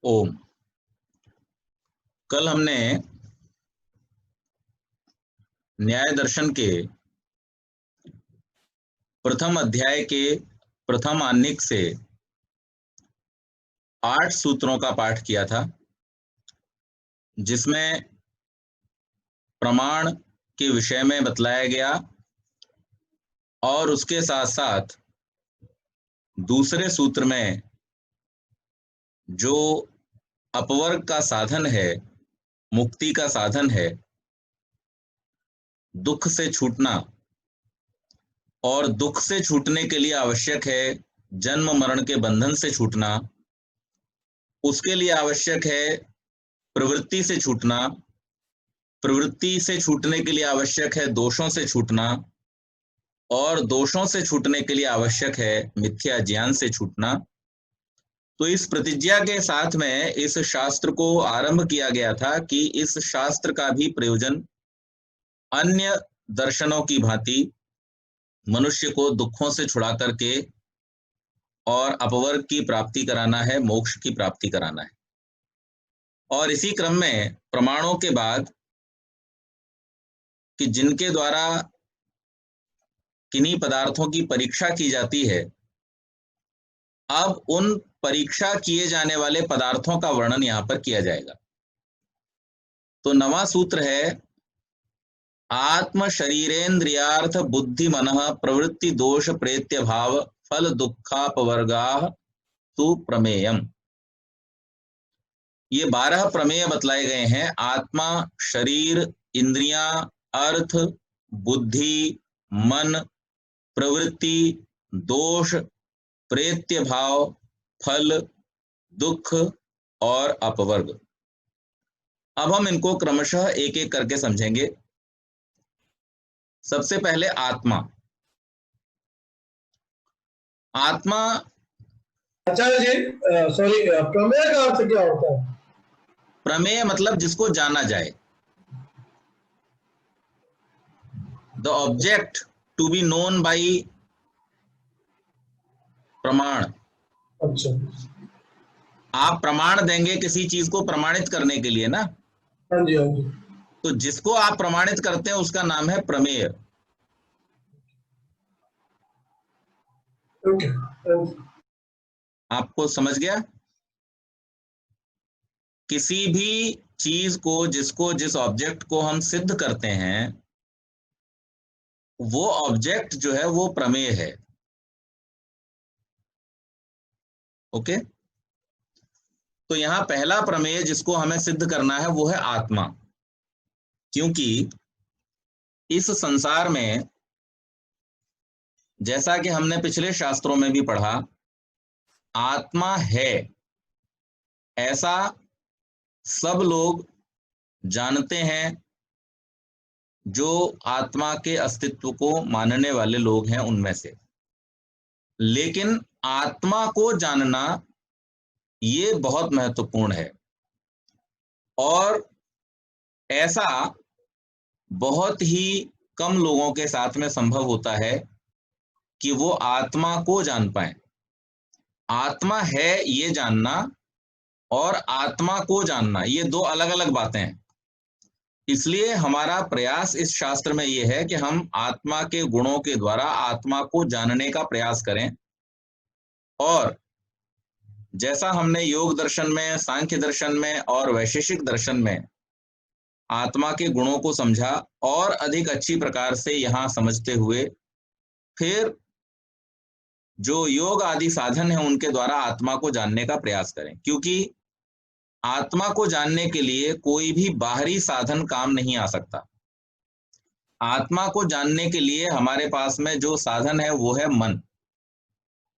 ओम। कल हमने न्याय दर्शन के प्रथम अध्याय के प्रथम आह्निक से 8 सूत्रों का पाठ किया था, जिसमें प्रमाण के विषय में बतलाया गया और उसके साथ साथ दूसरे सूत्र में जो अपवर्ग का साधन है, मुक्ति का साधन है, दुख से छूटना, और दुख से छूटने के लिए आवश्यक है जन्म मरण के बंधन से छूटना, उसके लिए आवश्यक है प्रवृत्ति से छूटना, प्रवृत्ति से छूटने के लिए आवश्यक है दोषों से छूटना, और दोषों से छूटने के लिए आवश्यक है मिथ्या ज्ञान से छूटना। तो इस प्रतिज्ञा के साथ में इस शास्त्र को आरंभ किया गया था कि इस शास्त्र का भी प्रयोजन अन्य दर्शनों की भांति मनुष्य को दुखों से छुड़ा करके और अपवर्ग की प्राप्ति कराना है, मोक्ष की प्राप्ति कराना है। और इसी क्रम में प्रमाणों के बाद कि जिनके द्वारा किन्हीं पदार्थों की परीक्षा की जाती है, अब उन परीक्षा किए जाने वाले पदार्थों का वर्णन यहां पर किया जाएगा। तो 9वां सूत्र है आत्म शरीरेन्द्रियार्थ बुद्धि मनः प्रवृत्ति दोष प्रेत्य भाव फल दुखापवर्गाः तु प्रमेयम। ये 12 प्रमेय बतलाए गए हैं। आत्मा, शरीर, इंद्रियां, अर्थ, बुद्धि, मन, प्रवृत्ति, दोष, प्रेत्य भाव, फल, दुख और अपवर्ग। अब हम इनको क्रमशः एक एक करके समझेंगे। सबसे पहले आत्मा। आत्मा, आचार्य जी सॉरी, प्रमेय का अर्थ क्या होता है? प्रमेय मतलब जिसको जाना जाए, the object to be known by प्रमाण। अच्छा, आप प्रमाण देंगे किसी चीज को प्रमाणित करने के लिए ना, हाँ जी हाँ जी। तो जिसको आप प्रमाणित करते हैं उसका नाम है प्रमेय। ओके, आपको समझ गया? किसी भी चीज को, जिसको, जिस ऑब्जेक्ट को हम सिद्ध करते हैं, वो ऑब्जेक्ट जो है वो प्रमेय है। ओके, तो यहां पहला प्रमेय जिसको हमें सिद्ध करना है वो है आत्मा। क्योंकि इस संसार में, जैसा कि हमने पिछले शास्त्रों में भी पढ़ा, आत्मा है ऐसा सब लोग जानते हैं, जो आत्मा के अस्तित्व को मानने वाले लोग हैं उनमें से। लेकिन आत्मा को जानना ये बहुत महत्वपूर्ण है, और ऐसा बहुत ही कम लोगों के साथ में संभव होता है कि वो आत्मा को जान पाए। आत्मा है ये जानना और आत्मा को जानना ये दो अलग अलग बातें हैं। इसलिए हमारा प्रयास इस शास्त्र में ये है कि हम आत्मा के गुणों के द्वारा आत्मा को जानने का प्रयास करें। और जैसा हमने योग दर्शन में, सांख्य दर्शन में और वैशेषिक दर्शन में आत्मा के गुणों को समझा, और अधिक अच्छी प्रकार से यहां समझते हुए फिर जो योग आदि साधन है उनके द्वारा आत्मा को जानने का प्रयास करें। क्योंकि आत्मा को जानने के लिए कोई भी बाहरी साधन काम नहीं आ सकता। आत्मा को जानने के लिए हमारे पास में जो साधन है वो है मन।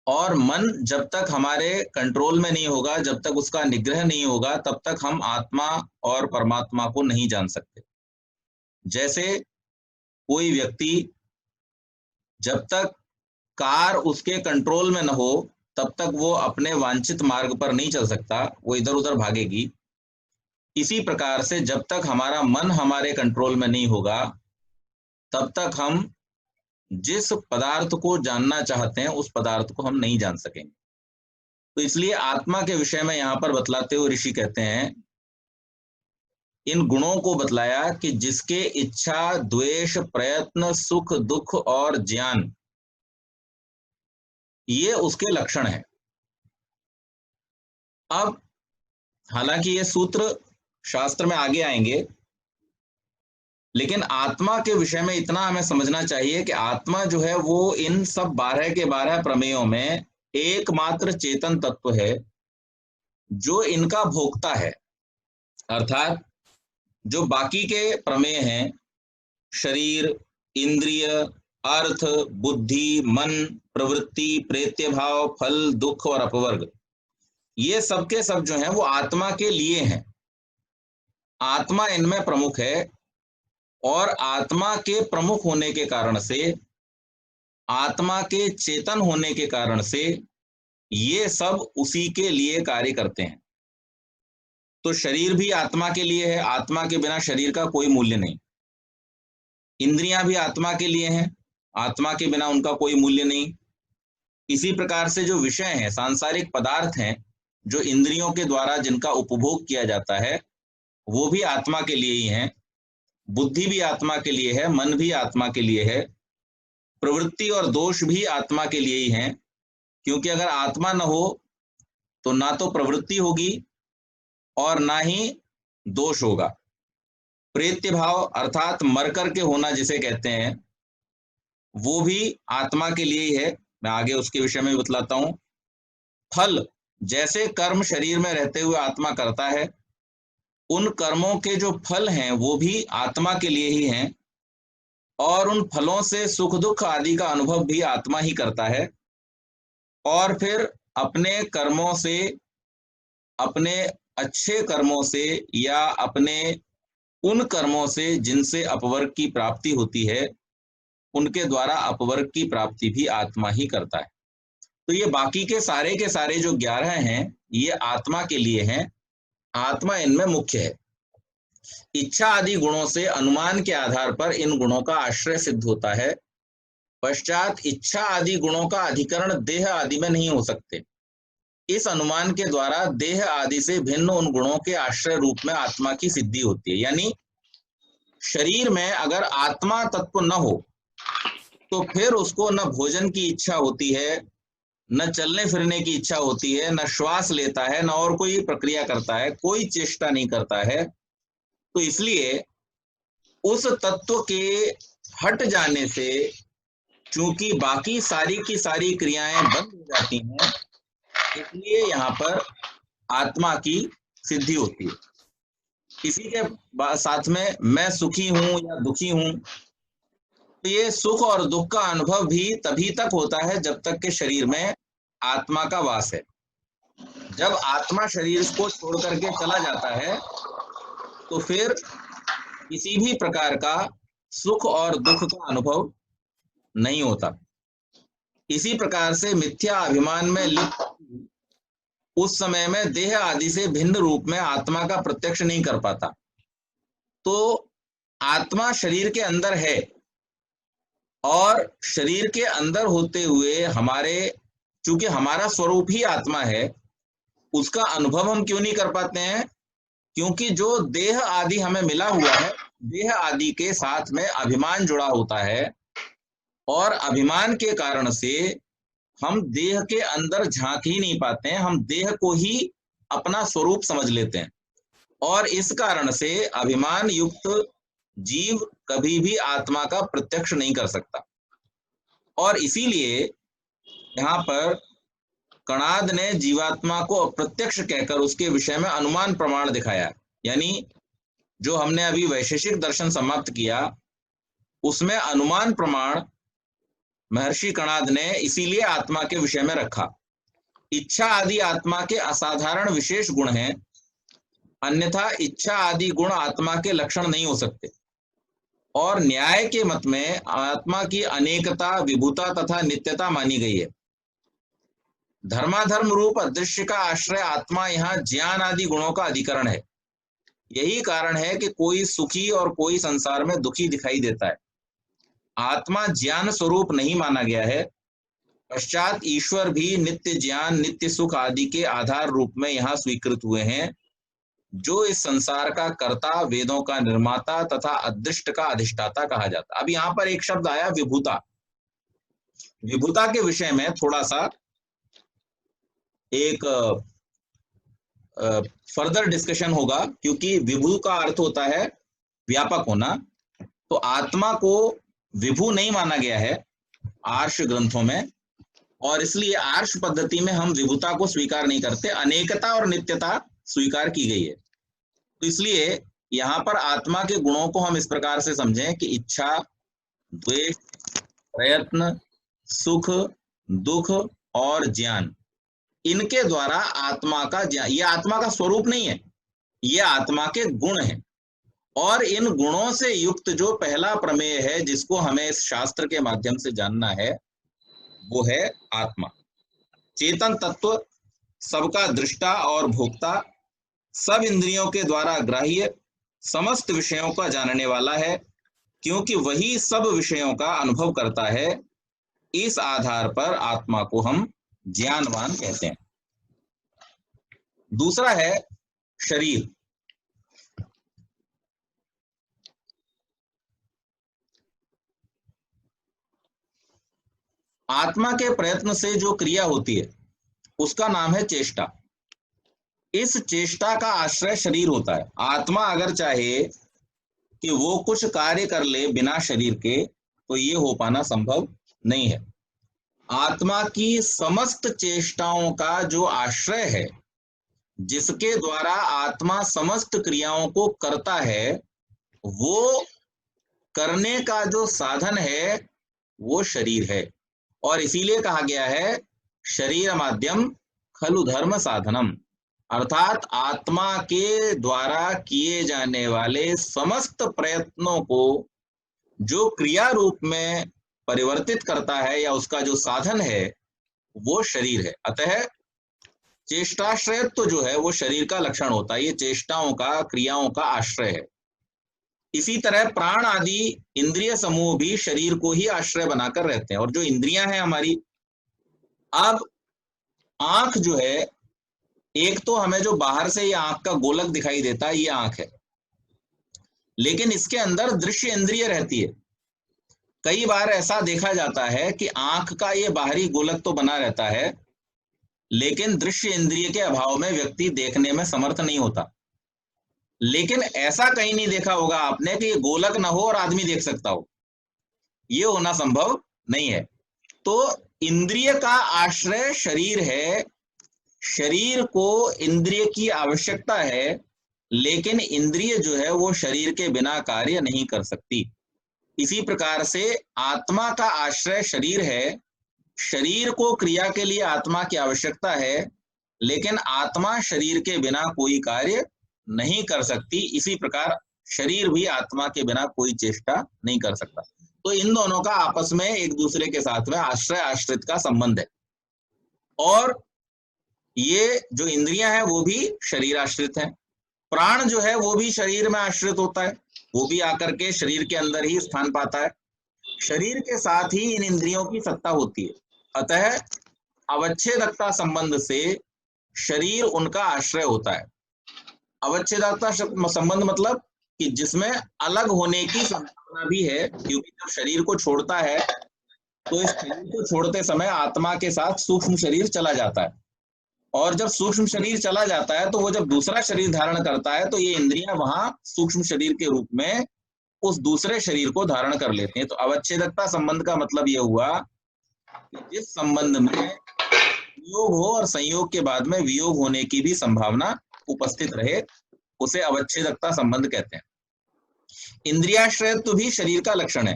और मन जब तक हमारे कंट्रोल में नहीं होगा, जब तक उसका निग्रह नहीं होगा, तब तक हम आत्मा और परमात्मा को नहीं जान सकते। जैसे कोई व्यक्ति जब तक कार उसके कंट्रोल में न हो तब तक वो अपने वांछित मार्ग पर नहीं चल सकता, वो इधर उधर भागेगी। इसी प्रकार से जब तक हमारा मन हमारे कंट्रोल में नहीं होगा, तब तक हम जिस पदार्थ को जानना चाहते हैं उस पदार्थ को हम नहीं जान सकेंगे। तो इसलिए आत्मा के विषय में यहां पर बतलाते हुए ऋषि कहते हैं, इन गुणों को बतलाया कि जिसके इच्छा, द्वेष, प्रयत्न, सुख, दुख और ज्ञान, ये उसके लक्षण हैं। अब हालांकि ये सूत्र शास्त्र में आगे आएंगे, लेकिन आत्मा के विषय में इतना हमें समझना चाहिए कि आत्मा जो है वो इन सब 12 के 12 प्रमेयों में एकमात्र चेतन तत्व है जो इनका भोक्ता है। अर्थात जो बाकी के प्रमेय हैं, शरीर, इंद्रिय, अर्थ, बुद्धि, मन, प्रवृत्ति, प्रेत्य भाव, फल, दुख और अपवर्ग, ये सब के सब जो हैं वो आत्मा के लिए हैं। आत्मा इनमें प्रमुख है और आत्मा के प्रमुख होने के कारण से, आत्मा के चेतन होने के कारण से ये सब उसी के लिए कार्य करते हैं। तो शरीर भी आत्मा के लिए है, आत्मा के बिना शरीर का कोई मूल्य नहीं। इंद्रियां भी आत्मा के लिए हैं, आत्मा के बिना उनका कोई मूल्य नहीं। इसी प्रकार से जो विषय हैं, सांसारिक पदार्थ हैं, जो इंद्रियों के द्वारा जिनका उपभोग किया जाता है, वो भी आत्मा के लिए ही हैं। बुद्धि भी आत्मा के लिए है, मन भी आत्मा के लिए है, प्रवृत्ति और दोष भी आत्मा के लिए ही हैं, क्योंकि अगर आत्मा न हो तो ना तो प्रवृत्ति होगी और ना ही दोष होगा। प्रेत्य भाव अर्थात मर करके होना जिसे कहते हैं, वो भी आत्मा के लिए ही है। मैं आगे उसके विषय में बतलाता हूं। फल, जैसे कर्म शरीर में रहते हुए आत्मा करता है, उन कर्मों के जो फल हैं वो भी आत्मा के लिए ही हैं, और उन फलों से सुख दुख आदि का अनुभव भी आत्मा ही करता है। और फिर अपने कर्मों से, अपने अच्छे कर्मों से या अपने उन कर्मों से जिनसे अपवर्ग की प्राप्ति होती है, उनके द्वारा अपवर्ग की प्राप्ति भी आत्मा ही करता है। तो ये बाकी के सारे जो 11 हैं, ये आत्मा के लिए हैं। आत्मा इनमें मुख्य है। इच्छा आदि गुणों से अनुमान के आधार पर इन गुणों का आश्रय सिद्ध होता है। पश्चात इच्छा आदि गुणों का अधिकरण देह आदि में नहीं हो सकते। इस अनुमान के द्वारा देह आदि से भिन्न उन गुणों के आश्रय रूप में आत्मा की सिद्धि होती है। यानी शरीर में अगर आत्मा तत्व न हो तो फिर उसको न भोजन की इच्छा होती है, न चलने फिरने की इच्छा होती है, न श्वास लेता है, न और कोई प्रक्रिया करता है, कोई चेष्टा नहीं करता है। तो इसलिए उस तत्व के हट जाने से चूंकि बाकी सारी की सारी क्रियाएं बंद हो जाती हैं, इसलिए यहाँ पर आत्मा की सिद्धि होती है। इसी के साथ में मैं सुखी हूं या दुखी हूं, तो ये सुख और दुख का अनुभव भी तभी तक होता है जब तक के शरीर में आत्मा का वास है। जब आत्मा शरीर को छोड़ करके चला जाता है तो फिर किसी भी प्रकार का सुख और दुख का अनुभव नहीं होता। इसी प्रकार से मिथ्या अभिमान में लिप्त उस समय में देह आदि से भिन्न रूप में आत्मा का प्रत्यक्ष नहीं कर पाता। तो आत्मा शरीर के अंदर है और शरीर के अंदर होते हुए हमारे, चूंकि हमारा स्वरूप ही आत्मा है, उसका अनुभव हम क्यों नहीं कर पाते हैं? क्योंकि जो देह आदि हमें मिला हुआ है, देह आदि के साथ में अभिमान जुड़ा होता है, और अभिमान के कारण से हम देह के अंदर झांक ही नहीं पाते हैं। हम देह को ही अपना स्वरूप समझ लेते हैं, और इस कारण से अभिमान युक्त जीव कभी भी आत्मा का प्रत्यक्ष नहीं कर सकता। और इसीलिए यहाँ पर कणाद ने जीवात्मा को अप्रत्यक्ष कहकर उसके विषय में अनुमान प्रमाण दिखाया। यानी जो हमने अभी वैशेषिक दर्शन समाप्त किया, उसमें अनुमान प्रमाण महर्षि कणाद ने इसीलिए आत्मा के विषय में रखा। इच्छा आदि आत्मा के असाधारण विशेष गुण हैं, अन्यथा इच्छा आदि गुण आत्मा के लक्षण नहीं हो सकते। और न्याय के मत में आत्मा की अनेकता, विभुता तथा नित्यता मानी गई है। धर्माधर्म रूप अदृश्य का आश्रय आत्मा यहाँ ज्ञान आदि गुणों का अधिकरण है। यही कारण है कि कोई सुखी और कोई संसार में दुखी दिखाई देता है। आत्मा ज्ञान स्वरूप नहीं माना गया है, पश्चात ईश्वर भी नित्य ज्ञान, नित्य सुख आदि के आधार रूप में यहाँ स्वीकृत हुए हैं, जो इस संसार का कर्ता, वेदों का निर्माता तथा अदृष्ट का अधिष्ठाता कहा जाता। अब यहाँ पर एक शब्द आया विभुता। विभुता के विषय में थोड़ा सा एक फर्दर डिस्कशन होगा, क्योंकि विभु का अर्थ होता है व्यापक होना। तो आत्मा को विभु नहीं माना गया है आर्ष ग्रंथों में, और इसलिए आर्ष पद्धति में हम विभुता को स्वीकार नहीं करते, अनेकता और नित्यता स्वीकार की गई है। तो इसलिए यहाँ पर आत्मा के गुणों को हम इस प्रकार से समझें कि इच्छा, द्वेष, प्रयत्न, सुख, दुख और ज्ञान, इनके द्वारा आत्मा का ज्ञान, ये आत्मा का स्वरूप नहीं है, ये आत्मा के गुण हैं। और इन गुणों से युक्त जो पहला प्रमेय है जिसको हमें इस शास्त्र के माध्यम से जानना है, वो है आत्मा। चेतन तत्व, सबका दृष्टा और भोक्ता, सब इंद्रियों के द्वारा ग्राह्य, समस्त विषयों का जानने वाला है, क्योंकि वही सब विषयों का अनुभव करता है। इस आधार पर आत्मा को हम ज्ञानवान कहते हैं। दूसरा है शरीर। आत्मा के प्रयत्न से जो क्रिया होती है उसका नाम है चेष्टा। इस चेष्टा का आश्रय शरीर होता है। आत्मा अगर चाहे कि वो कुछ कार्य कर ले बिना शरीर के, तो ये हो पाना संभव नहीं है। आत्मा की समस्त चेष्टाओं का जो आश्रय है, जिसके द्वारा आत्मा समस्त क्रियाओं को करता है, वो करने का जो साधन है वो शरीर है। और इसीलिए कहा गया है शरीर माध्यम खलु धर्म साधनम, अर्थात आत्मा के द्वारा किए जाने वाले समस्त प्रयत्नों को जो क्रिया रूप में परिवर्तित करता है या उसका जो साधन है वो शरीर है। अतः चेष्टाश्रयत्व जो है वो शरीर का लक्षण होता है, ये चेष्टाओं का, क्रियाओं का आश्रय है। इसी तरह प्राण आदि इंद्रिय समूह भी शरीर को ही आश्रय बनाकर रहते हैं। और जो इंद्रियां हैं हमारी, अब आंख जो है, एक तो हमें जो बाहर से ये आंख का गोलक दिखाई देता है ये आंख है, लेकिन इसके अंदर दृश्य इंद्रिय रहती है। कई बार ऐसा देखा जाता है कि आंख का ये बाहरी गोलक तो बना रहता है, लेकिन दृश्य इंद्रिय के अभाव में व्यक्ति देखने में समर्थ नहीं होता। लेकिन ऐसा कहीं नहीं देखा होगा आपने कि गोलक ना हो और आदमी देख सकता हो, ये होना संभव नहीं है। तो इंद्रिय का आश्रय शरीर है, शरीर को इंद्रिय की आवश्यकता है, लेकिन इंद्रिय जो है वो शरीर के बिना कार्य नहीं कर सकती। इसी प्रकार से आत्मा का आश्रय शरीर है, शरीर को क्रिया के लिए आत्मा की आवश्यकता है, लेकिन आत्मा शरीर के बिना कोई कार्य नहीं कर सकती। इसी प्रकार शरीर भी आत्मा के बिना कोई चेष्टा नहीं कर सकता। तो इन दोनों का आपस में एक दूसरे के साथ में आश्रय आश्रित का संबंध है। और ये जो इंद्रियां हैं वो भी शरीर आश्रित है। प्राण जो है वो भी शरीर में आश्रित होता है, वो भी आकर के शरीर के अंदर ही स्थान पाता है। शरीर के साथ ही इन इंद्रियों की सत्ता होती है। अतः अवच्छेदकता संबंध से शरीर उनका आश्रय होता है। अवच्छेदकता संबंध मतलब कि जिसमें अलग होने की संभावना भी है, क्योंकि जब शरीर को छोड़ता है तो इस शरीर को छोड़ते समय आत्मा के साथ सूक्ष्म शरीर चला जाता है, और जब सूक्ष्म शरीर चला जाता है तो वो जब दूसरा शरीर धारण करता है तो ये इंद्रियां वहां सूक्ष्म शरीर के रूप में उस दूसरे शरीर को धारण कर लेते हैं। तो अवच्छेदकता संबंध का मतलब यह हुआ कि जिस संबंध में वियोग हो और संयोग के बाद में वियोग होने की भी संभावना उपस्थित रहे, उसे अवच्छेदकता संबंध कहते हैं। इंद्रियाश्रयत्व भी शरीर का लक्षण है।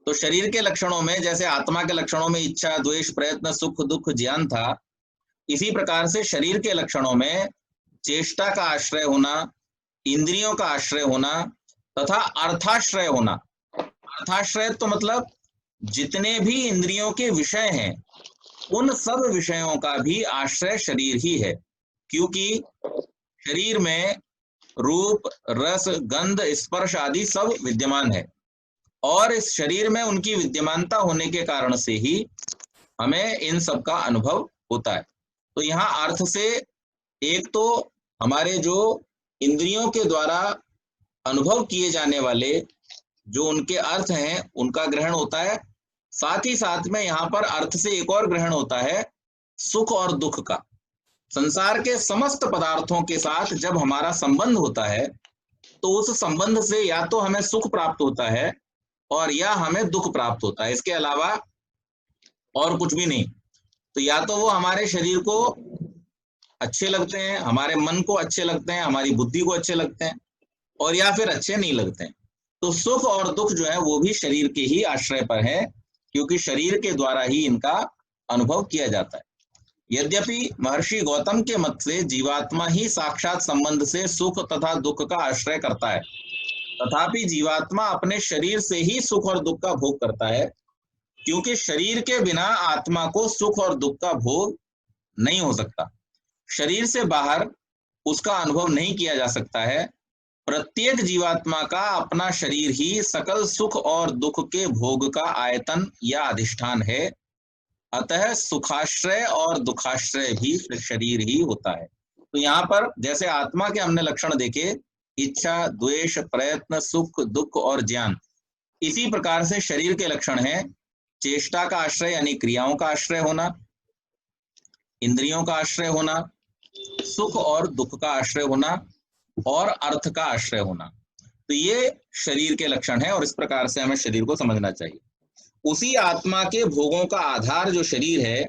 तो शरीर के लक्षणों में जैसे आत्मा के लक्षणों में इच्छा, द्वेष, प्रयत्न, सुख, दुख, ज्ञान था, इसी प्रकार से शरीर के लक्षणों में चेष्टा का आश्रय होना, इंद्रियों का आश्रय होना तथा अर्थाश्रय होना। अर्थाश्रय तो मतलब जितने भी इंद्रियों के विषय हैं उन सब विषयों का भी आश्रय शरीर ही है, क्योंकि शरीर में रूप, रस, गंध, स्पर्श आदि सब विद्यमान है, और इस शरीर में उनकी विद्यमानता होने के कारण से ही हमें इन सब का अनुभव होता है। तो यहाँ अर्थ से एक तो हमारे जो इंद्रियों के द्वारा अनुभव किए जाने वाले जो उनके अर्थ हैं उनका ग्रहण होता है, साथ ही साथ में यहाँ पर अर्थ से एक और ग्रहण होता है सुख और दुख का। संसार के समस्त पदार्थों के साथ जब हमारा संबंध होता है तो उस संबंध से या तो हमें सुख प्राप्त होता है और या हमें दुख प्राप्त होता है, इसके अलावा और कुछ भी नहीं। तो या तो वो हमारे शरीर को अच्छे लगते हैं, हमारे मन को अच्छे लगते हैं, हमारी बुद्धि को अच्छे लगते हैं, और या फिर अच्छे नहीं लगते हैं। तो सुख और दुख जो है वो भी शरीर के ही आश्रय पर है, क्योंकि शरीर के द्वारा ही इनका अनुभव किया जाता है। यद्यपि महर्षि गौतम के मत से जीवात्मा ही साक्षात संबंध से सुख तथा दुख का आश्रय करता है, तथापि जीवात्मा अपने शरीर से ही सुख और दुख का भोग करता है, क्योंकि शरीर के बिना आत्मा को सुख और दुख का भोग नहीं हो सकता। शरीर से बाहर उसका अनुभव नहीं किया जा सकता है। प्रत्येक जीवात्मा का अपना शरीर ही सकल सुख और दुख के भोग का आयतन या अधिष्ठान है। अतः सुखाश्रय और दुखाश्रय भी शरीर ही होता है। तो यहाँ पर जैसे आत्मा के हमने लक्षण देखे, इच्छा, द्वेष, प्रयत्न, सुख, दुख और ज्ञान, इसी प्रकार से शरीर के लक्षण हैं चेष्टा का आश्रय यानी क्रियाओं का आश्रय होना, इंद्रियों का आश्रय होना, सुख और दुख का आश्रय होना और अर्थ का आश्रय होना। तो ये शरीर के लक्षण है और इस प्रकार से हमें शरीर को समझना चाहिए। उसी आत्मा के भोगों का आधार जो शरीर है,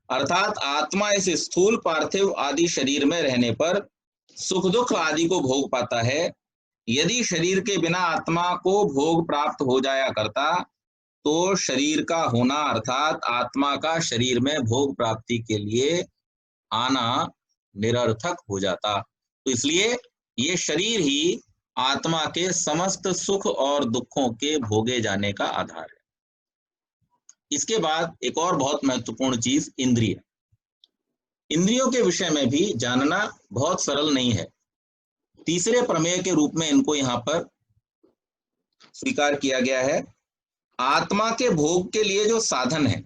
अर्थात आत्मा इस स्थूल पार्थिव आदि शरीर में रहने पर सुख दुख आदि को भोग पाता है। यदि शरीर के बिना आत्मा को भोग प्राप्त हो जाया करता तो शरीर का होना अर्थात आत्मा का शरीर में भोग प्राप्ति के लिए आना निरर्थक हो जाता। तो इसलिए ये शरीर ही आत्मा के समस्त सुख और दुखों के भोगे जाने का आधार है। इसके बाद एक और बहुत महत्वपूर्ण चीज इंद्रिय। इंद्रियों के विषय में भी जानना बहुत सरल नहीं है। तीसरे प्रमेय के रूप में इनको यहाँ पर स्वीकार किया गया है। आत्मा के भोग के लिए जो साधन है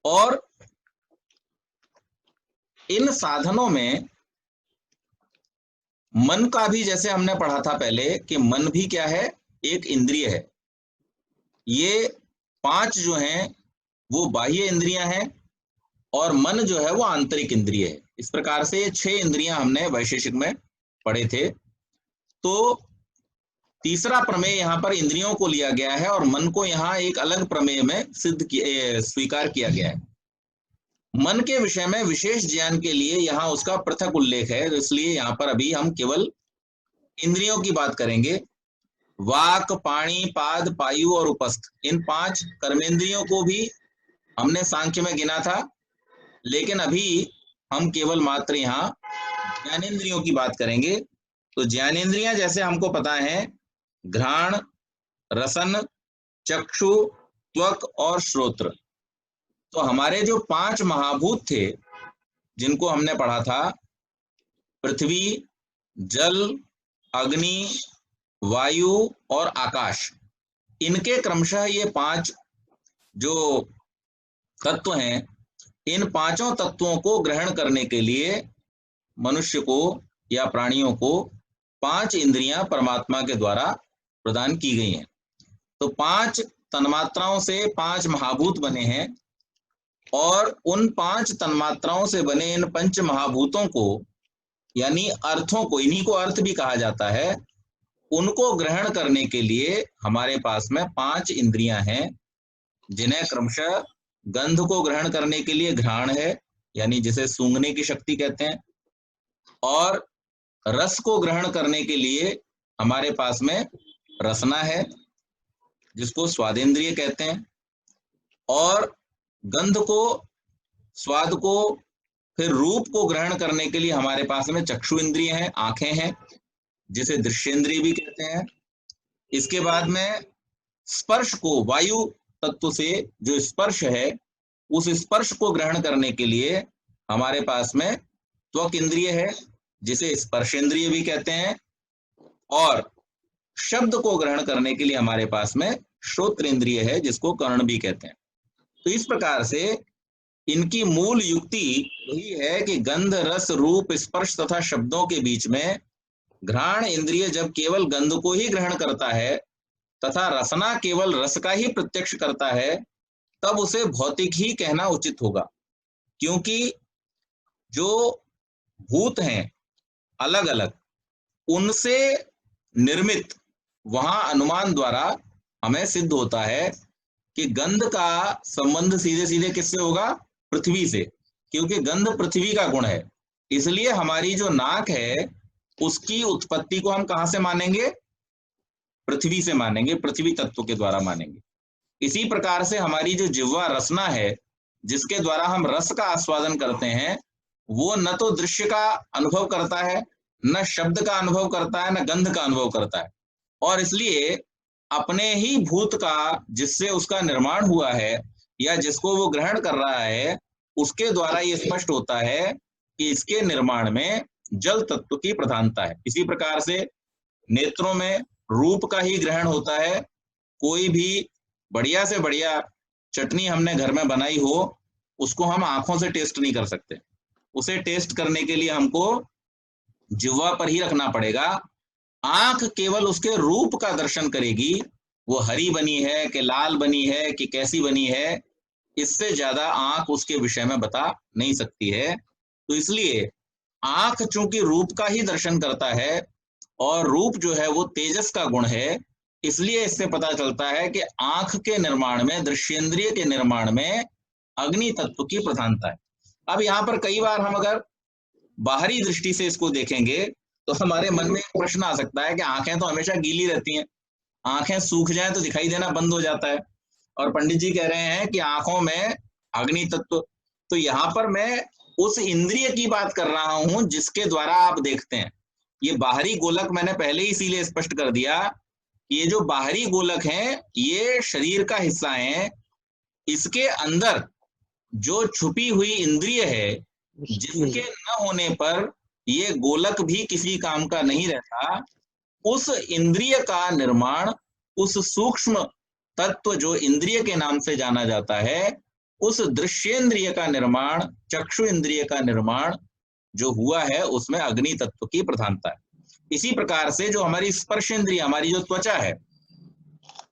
और इन साधनों में मन का भी, जैसे हमने पढ़ा था पहले कि मन भी क्या है, एक इंद्रिय है। ये 5 जो हैं वो बाह्य इंद्रियां हैं और मन जो है वो आंतरिक इंद्रिय है। इस प्रकार से ये 6 इंद्रियां हमने वैशेषिक में पढ़े थे। तो तीसरा प्रमेय यहाँ पर इंद्रियों को लिया गया है और मन को यहाँ एक अलग प्रमेय में स्वीकार किया गया है। मन के विषय में विशेष ज्ञान के लिए यहाँ उसका पृथक उल्लेख है, तो इसलिए यहाँ पर अभी हम केवल इंद्रियों की बात करेंगे। वाक, पाणी, पाद, पायु और उपस्थ, इन 5 कर्मेंद्रियों को भी हमने सांख्य में गिना था, लेकिन अभी हम केवल मात्र यहाँ ज्ञानेंद्रियों की बात करेंगे। तो ज्ञानेंद्रियां जैसे हमको पता है घ्राण, रसन, चक्षु, त्वक और श्रोत्र। तो हमारे जो 5 महाभूत थे जिनको हमने पढ़ा था, पृथ्वी, जल, अग्नि, वायु और आकाश, इनके क्रमशः ये 5 जो तत्व हैं, इन 5 तत्वों को ग्रहण करने के लिए मनुष्य को या प्राणियों को 5 इंद्रियां परमात्मा के द्वारा प्रदान की गई हैं। तो 5 तन्मात्राओं से 5 महाभूत बने हैं और उन 5 तन्मात्राओं से बने इन पंच महाभूतों को यानी अर्थों को, इन्हीं को अर्थ भी कहा जाता है, उनको ग्रहण करने के लिए हमारे पास में 5 इंद्रियां हैं, जिन्हें क्रमशः गंध को ग्रहण करने के लिए घ्राण है, यानी जिसे सूंघने की शक्ति कहते हैं, और रस को ग्रहण करने के लिए हमारे पास में रसना है, जिसको स्वादेंद्रिय कहते हैं, और गंध को, स्वाद को, फिर रूप को ग्रहण करने के लिए हमारे पास में चक्षु इंद्रिय है, आंखें हैं, जिसे दृश्येंद्रिय भी कहते हैं। इसके बाद में स्पर्श को, वायु तत्व से जो स्पर्श है, उस स्पर्श को ग्रहण करने के लिए हमारे पास में त्वक इंद्रिय है, जिसे स्पर्शेंद्रिय भी कहते हैं, और शब्द को ग्रहण करने के लिए हमारे पास में श्रोत्र इंद्रिय है, जिसको कर्ण भी कहते हैं। तो इस प्रकार से इनकी मूल युक्ति यही है कि गंध, रस, रूप, स्पर्श तथा शब्दों के बीच में घ्राण इंद्रिय जब केवल गंध को ही ग्रहण करता है तथा रसना केवल रस का ही प्रत्यक्ष करता है, तब उसे भौतिक ही कहना उचित होगा, क्योंकि जो भूत हैं अलग अलग, उनसे निर्मित वहां अनुमान द्वारा हमें सिद्ध होता है कि गंध का संबंध सीधे सीधे किससे होगा? पृथ्वी से, क्योंकि गंध पृथ्वी का गुण है। इसलिए हमारी जो नाक है उसकी उत्पत्ति को हम कहां से मानेंगे? पृथ्वी से मानेंगे, पृथ्वी तत्व के द्वारा मानेंगे। इसी प्रकार से हमारी जो जिह्वा रसना है, जिसके द्वारा हम रस का आस्वादन करते हैं, वो न तो दृश्य का अनुभव करता है, न शब्द का अनुभव करता है, न गंध का अनुभव करता है, और इसलिए अपने ही भूत का, जिससे उसका निर्माण हुआ है या जिसको वो ग्रहण कर रहा है, उसके द्वारा ये स्पष्ट होता है कि इसके निर्माण में जल तत्व की प्रधानता है। इसी प्रकार से नेत्रों में रूप का ही ग्रहण होता है। कोई भी बढ़िया से बढ़िया चटनी हमने घर में बनाई हो, उसको हम आंखों से टेस्ट नहीं कर सकते। उसे टेस्ट करने के लिए हमको जिह्वा पर ही रखना पड़ेगा। आंख केवल उसके रूप का दर्शन करेगी, वो हरी बनी है कि लाल बनी है कि कैसी बनी है, इससे ज्यादा आंख उसके विषय में बता नहीं सकती है। तो इसलिए आंख चूंकि रूप का ही दर्शन करता है और रूप जो है वो तेजस का गुण है, इसलिए इससे पता चलता है कि आंख के निर्माण में, दृश्येंद्रिय के निर्माण में अग्नि तत्व की प्रधानता है। अब यहाँ पर कई बार हम अगर बाहरी दृष्टि से इसको देखेंगे तो हमारे मन में एक प्रश्न आ सकता है कि आंखें तो हमेशा गीली रहती हैं, आंखें सूख जाए तो दिखाई देना बंद हो जाता है, और पंडित जी कह रहे हैं कि आंखों में अग्नि तत्व। तो यहाँ पर मैं उस इंद्रिय की बात कर रहा हूं जिसके द्वारा आप देखते हैं। ये बाहरी गोलक मैंने पहले ही इसीलिए स्पष्ट कर दिया, ये जो बाहरी गोलक हैं ये शरीर का हिस्सा है। इसके अंदर जो छुपी हुई इंद्रिय है, जिसके न होने पर ये गोलक भी किसी काम का नहीं रहता, उस इंद्रिय का निर्माण, उस सूक्ष्म तत्व जो इंद्रिय के नाम से जाना जाता है, उस दृश्येंद्रिय का निर्माण, चक्षु इंद्रिय का निर्माण जो हुआ है, उसमें अग्नि तत्व की प्रधानता है। इसी प्रकार से जो हमारी स्पर्श इंद्रिय, हमारी जो त्वचा है,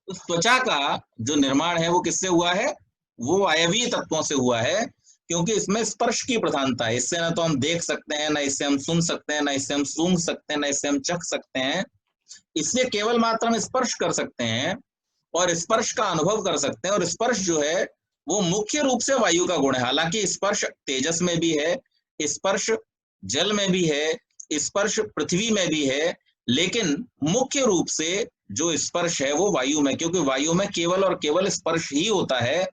उस त्वचा का जो निर्माण है वो किससे हुआ है? वो वायवीय तत्वों से हुआ है, क्योंकि इसमें स्पर्श की प्रधानता है। इससे ना तो हम देख सकते हैं, ना इससे हम सुन सकते हैं, ना इससे हम सूंघ सकते हैं, ना इससे हम चख सकते हैं। इससे केवल मात्र हम स्पर्श कर सकते हैं और स्पर्श का अनुभव कर सकते हैं, और स्पर्श जो है वो मुख्य रूप से वायु का गुण है। हालांकि स्पर्श तेजस में भी है, स्पर्श जल में भी है, स्पर्श पृथ्वी में भी है, लेकिन मुख्य रूप से जो स्पर्श है वो वायु में, क्योंकि वायु में केवल और केवल स्पर्श ही होता है।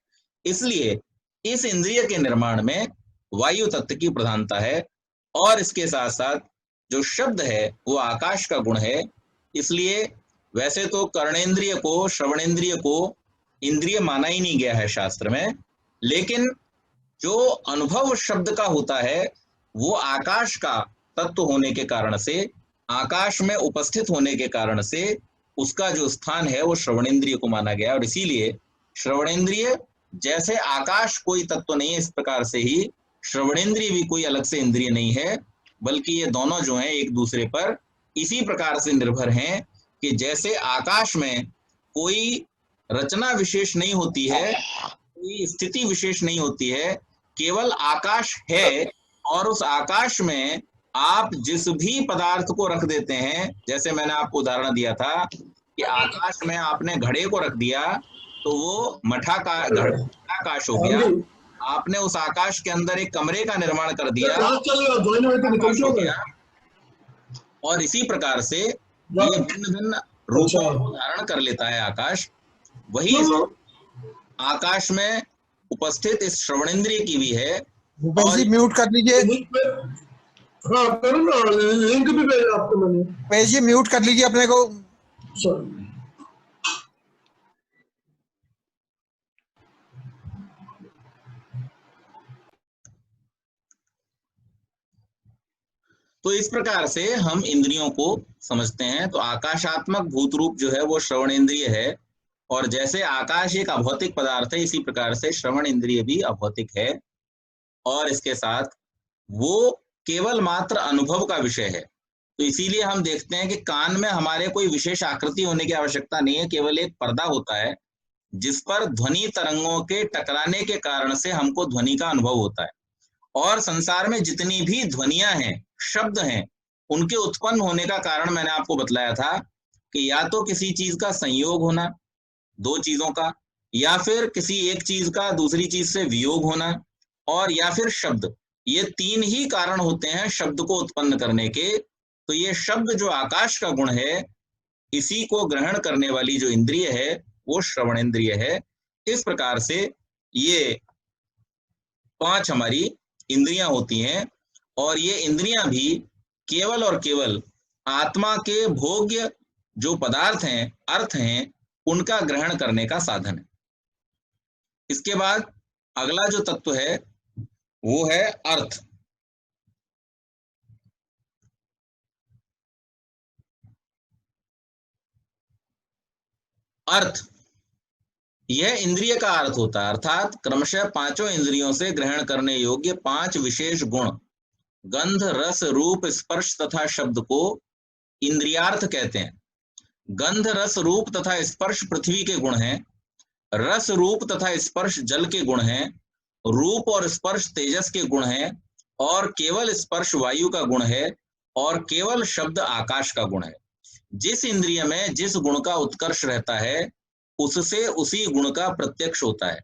इसलिए इस इंद्रिय के निर्माण में वायु तत्व की प्रधानता है। और इसके साथ साथ जो शब्द है वो आकाश का गुण है। इसलिए वैसे तो कर्णेंद्रिय को, श्रवणेंद्रिय को इंद्रिय माना ही नहीं गया है शास्त्र में, लेकिन जो अनुभव शब्द का होता है वो आकाश का तत्व होने के कारण से, आकाश में उपस्थित होने के कारण से उसका जो स्थान है वो श्रवणेंद्रिय को माना गया। और इसीलिए श्रवणेंद्रिय जैसे आकाश कोई तत्व नहीं है, इस प्रकार से ही श्रवणेंद्रिय भी कोई अलग से इंद्रिय नहीं है, बल्कि ये दोनों जो हैं एक दूसरे पर इसी प्रकार से निर्भर हैं कि जैसे आकाश में कोई रचना विशेष नहीं होती है, कोई स्थिति विशेष नहीं होती है, केवल आकाश है, और उस आकाश में आप जिस भी पदार्थ को रख देते हैं, जैसे मैंने आपको उदाहरण दिया था कि आकाश में आपने घड़े को रख दिया तो वो मठाकाश हो गया। आपने उस आकाश के अंदर एक कमरे का निर्माण कर दिया, आकाश हो गया। और इसी प्रकार से ये भिन्न भिन्न रूपों को धारण कर लेता है आकाश। वही आकाश में उपस्थित इस श्रवणेंद्रिय की भी है। भूपेश जी म्यूट कर लीजिए। हाँ करूँ ना, लिंक भी भेजा आपको मैंने। भूपेश जी म्यूट कर लीजिए अपने को। सॉरी। तो इस प्रकार से हम इंद्रियों को समझते हैं। तो आकाशात्मक भूत रूप जो है वो श्रवणेंद्रिय है, और जैसे आकाश एक अभौतिक पदार्थ है, इसी प्रकार से श्रवण इंद्रिय भी अभौतिक है, और इसके साथ वो केवल मात्र अनुभव का विषय है। तो इसीलिए हम देखते हैं कि कान में हमारे कोई विशेष आकृति होने की आवश्यकता नहीं है, केवल एक पर्दा होता है जिस पर ध्वनि तरंगों के टकराने के कारण से हमको ध्वनि का अनुभव होता है। और संसार में जितनी भी ध्वनियां हैं, शब्द हैं, उनके उत्पन्न होने का कारण मैंने आपको बतलाया था कि या तो किसी चीज का संयोग होना, दो चीजों का, या फिर किसी एक चीज का दूसरी चीज से वियोग होना, और या फिर शब्द। ये तीन ही कारण होते हैं शब्द को उत्पन्न करने के। तो ये शब्द जो आकाश का गुण है, इसी को ग्रहण करने वाली जो इंद्रिय है वो श्रवण इंद्रिय है। इस प्रकार से ये 5 हमारी इंद्रियां होती हैं, और ये इंद्रियां भी केवल और केवल आत्मा के भोग्य जो पदार्थ हैं, अर्थ हैं, उनका ग्रहण करने का साधन है। इसके बाद अगला जो तत्व है वो है अर्थ। अर्थ यह इंद्रिय का अर्थ होता है, अर्थात क्रमशः पांचों इंद्रियों से ग्रहण करने योग्य 5 विशेष गुण, गंध, रस, रूप, स्पर्श तथा शब्द को इंद्रियार्थ कहते हैं। गंध, रस, रूप तथा स्पर्श पृथ्वी के गुण हैं, रस, रूप तथा स्पर्श जल के गुण हैं, रूप और स्पर्श तेजस के गुण हैं, और केवल स्पर्श वायु का गुण है, और केवल शब्द आकाश का गुण है। जिस इंद्रिय में जिस गुण का उत्कर्ष रहता है, उससे उसी गुण का प्रत्यक्ष होता है।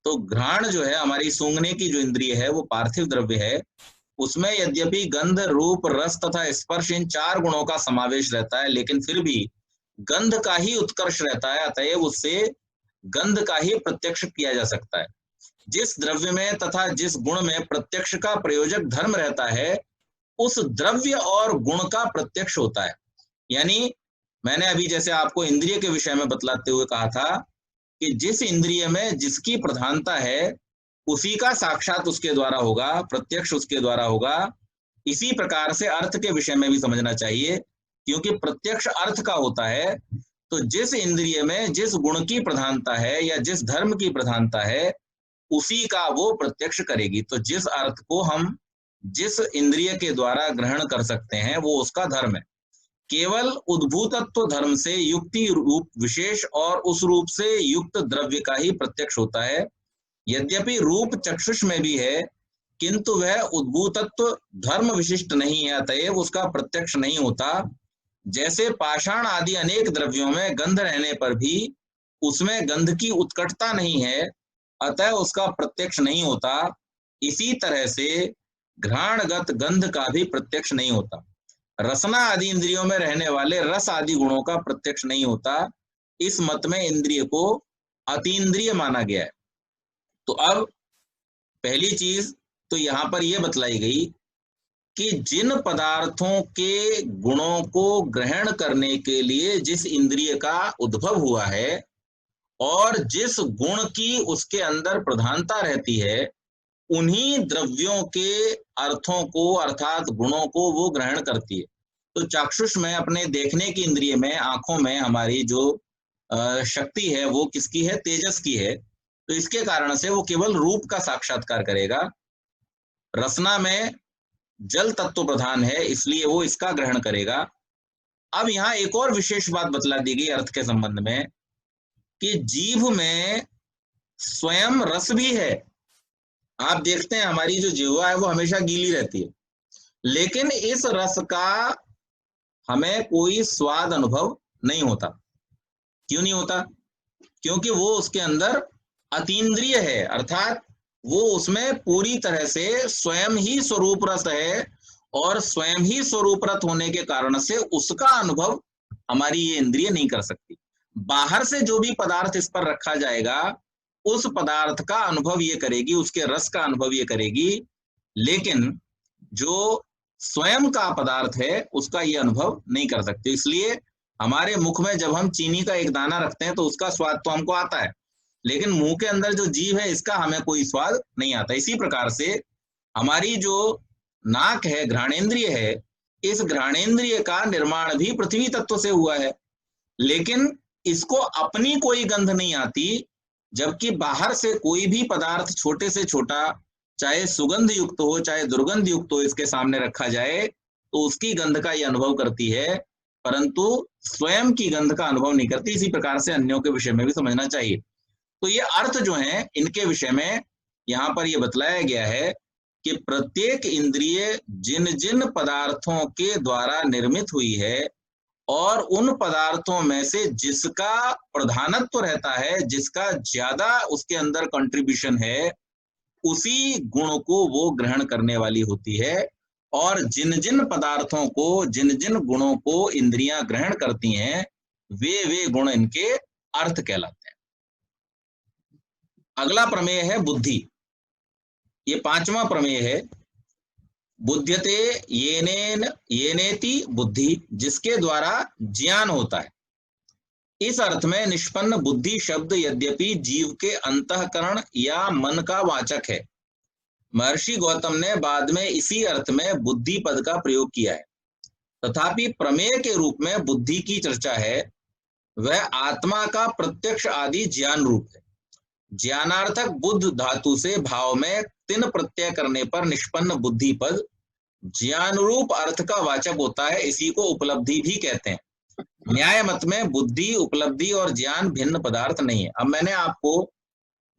तो घ्राण जो है, हमारी सूंघने की जो इंद्रिय है, वो पार्थिव द्रव्य है। उसमें यद्यपि गंध, रूप, रस तथा स्पर्श इन 4 गुणों का समावेश रहता है, लेकिन फिर भी गंध का ही उत्कर्ष रहता है, अतएव उससे गंध का ही प्रत्यक्ष किया जा सकता है। जिस द्रव्य में तथा जिस गुण में प्रत्यक्ष का प्रयोजक धर्म रहता है, उस द्रव्य और गुण का प्रत्यक्ष होता है। यानी मैंने अभी जैसे आपको इंद्रिय के विषय में बतलाते हुए कहा था कि जिस इंद्रिय में जिसकी प्रधानता है, उसी का साक्षात उसके द्वारा होगा, प्रत्यक्ष उसके द्वारा होगा। इसी प्रकार से अर्थ के विषय में भी समझना चाहिए, क्योंकि प्रत्यक्ष अर्थ का होता है। तो जिस इंद्रिय में जिस गुण की प्रधानता है या जिस धर्म की प्रधानता है, उसी का वो प्रत्यक्ष करेगी। तो जिस अर्थ को हम जिस इंद्रिय के द्वारा ग्रहण कर सकते हैं, वो उसका धर्म है। केवल उद्भूतत्व धर्म से युक्ति रूप विशेष और उस रूप से युक्त द्रव्य का ही प्रत्यक्ष होता है। यद्यपि रूप चक्षुष में भी है, किंतु वह उद्भूतत्व धर्म विशिष्ट नहीं है, अतएव उसका प्रत्यक्ष नहीं होता। जैसे पाषाण आदि अनेक द्रव्यों में गंध रहने पर भी उसमें गंध की उत्कटता नहीं है, अतः उसका प्रत्यक्ष नहीं होता। इसी तरह से घ्राणगत गंध का भी प्रत्यक्ष नहीं होता। रसना आदि इंद्रियों में रहने वाले रस आदि गुणों का प्रत्यक्ष नहीं होता। इस मत में इंद्रिय को अतीन्द्रिय माना गया है। तो अब पहली चीज तो यहां पर यह बतलाई गई कि जिन पदार्थों के गुणों को ग्रहण करने के लिए जिस इंद्रिय का उद्भव हुआ है और जिस गुण की उसके अंदर प्रधानता रहती है, उन्हीं द्रव्यों के अर्थों को अर्थात गुणों को वो ग्रहण करती है। तो चाक्षुष में अपने देखने की इंद्रिय में, आंखों में हमारी जो शक्ति है वो किसकी है? तेजस की है। तो इसके कारण से वो केवल रूप का साक्षात्कार करेगा। रसना में जल तत्व प्रधान है, इसलिए वो इसका ग्रहण करेगा। अब यहाँ एक और विशेष बात बतला दी गई अर्थ के संबंध में कि जीभ में स्वयं रस भी है। आप देखते हैं हमारी जो जिह्वा है वो हमेशा गीली रहती है, लेकिन इस रस का हमें कोई स्वाद अनुभव नहीं होता। क्यों नहीं होता? क्योंकि वो उसके अंदर अतीन्द्रिय है, अर्थात वो उसमें पूरी तरह से स्वयं ही स्वरूप रस है, और स्वयं ही स्वरूप रस होने के कारण से उसका अनुभव हमारी ये इंद्रिय नहीं कर सकती। बाहर से जो भी पदार्थ इस पर रखा जाएगा, उस पदार्थ का अनुभव ये करेगी, उसके रस का अनुभव ये करेगी, लेकिन जो स्वयं का पदार्थ है उसका ये अनुभव नहीं कर सकते। इसलिए हमारे मुख में जब हम चीनी का एक दाना रखते हैं तो उसका स्वाद तो हमको आता है, लेकिन मुंह के अंदर जो जीव है इसका हमें कोई स्वाद नहीं आता। इसी प्रकार से हमारी जो नाक है, घ्राणेन्द्रिय है, इस घ्राणेन्द्रिय का निर्माण भी पृथ्वी तत्व से हुआ है, लेकिन इसको अपनी कोई गंध नहीं आती, जबकि बाहर से कोई भी पदार्थ छोटे से छोटा, चाहे सुगंध युक्त हो चाहे दुर्गंध युक्त हो, इसके सामने रखा जाए तो उसकी गंध का ये अनुभव करती है, परंतु स्वयं की गंध का अनुभव नहीं करती। इसी प्रकार से अन्यों के विषय में भी समझना चाहिए। तो ये अर्थ जो है इनके विषय में यहाँ पर ये बतलाया गया है कि प्रत्येक इंद्रिय जिन जिन पदार्थों के द्वारा निर्मित हुई है और उन पदार्थों में से जिसका प्रधानत्व रहता है, जिसका ज्यादा उसके अंदर कंट्रीब्यूशन है, उसी गुण को वो ग्रहण करने वाली होती है। और जिन जिन पदार्थों को, जिन जिन गुणों को इंद्रियां ग्रहण करती हैं, वे गुण इनके अर्थ कहलाते हैं। अगला प्रमेय है बुद्धि। ये 5वां प्रमेय है। बुध्यते येनेन येनेति बुद्धि, जिसके द्वारा ज्ञान होता है। इस अर्थ में निष्पन्न बुद्धि शब्द यद्यपि जीव के अंतःकरण या मन का वाचक है, महर्षि गौतम ने बाद में इसी अर्थ में बुद्धि पद का प्रयोग किया है। तथापि प्रमेय के रूप में बुद्धि की चर्चा है, वह आत्मा का प्रत्यक्ष आदि ज्ञान रूप है। ज्ञानार्थक बुद्ध धातु से भाव में तिन प्रत्यय करने पर निष्पन्न बुद्धि पद ज्ञान रूप अर्थ का वाचक होता है। इसी को उपलब्धि भी कहते हैं। न्याय मत में बुद्धि, उपलब्धि और ज्ञान भिन्न पदार्थ नहीं है। अब मैंने आपको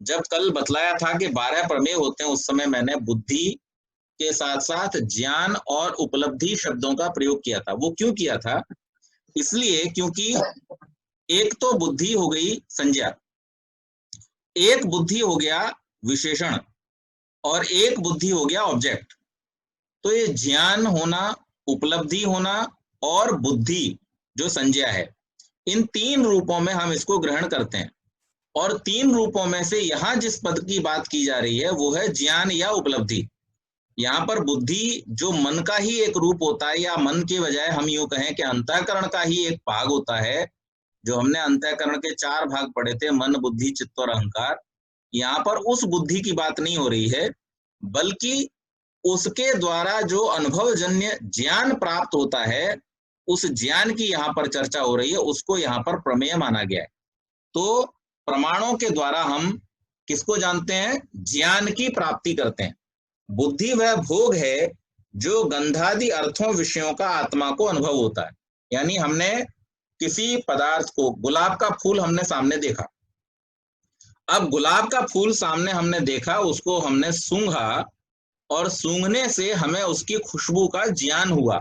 जब कल बतलाया था कि 12 प्रमेय होते हैं, उस समय मैंने बुद्धि के साथ साथ ज्ञान और उपलब्धि शब्दों का प्रयोग किया था। वो क्यों किया था? इसलिए क्योंकि एक तो बुद्धि हो गई संज्ञा, एक बुद्धि हो गया विशेषण, और एक बुद्धि हो गया ऑब्जेक्ट। तो ये ज्ञान होना, उपलब्धि होना और बुद्धि जो संज्ञा है, इन 3 रूपों में हम इसको ग्रहण करते हैं। और 3 रूपों में से यहां जिस पद की बात की जा रही है वो है ज्ञान या उपलब्धि। यहाँ पर बुद्धि जो मन का ही एक रूप होता है, या मन के बजाय हम यूं कहें कि अंतःकरण का ही एक भाग होता है। जो हमने अंतःकरण के 4 भाग पढ़े थे, मन, बुद्धि, चित्त और अहंकार, यहाँ पर उस बुद्धि की बात नहीं हो रही है, बल्कि उसके द्वारा जो अनुभवजन्य ज्ञान प्राप्त होता है, उस ज्ञान की यहाँ पर चर्चा हो रही है। उसको यहाँ पर प्रमेय माना गया है। तो प्रमाणों के द्वारा हम किसको जानते हैं? ज्ञान की प्राप्ति करते हैं। बुद्धि वह भोग है जो गंधादि अर्थों विषयों का आत्मा को अनुभव होता है। यानी हमने किसी पदार्थ को, गुलाब का फूल हमने सामने देखा, अब गुलाब का फूल सामने हमने देखा, उसको हमने सूंघा और सूंघने से हमें उसकी खुशबू का ज्ञान हुआ।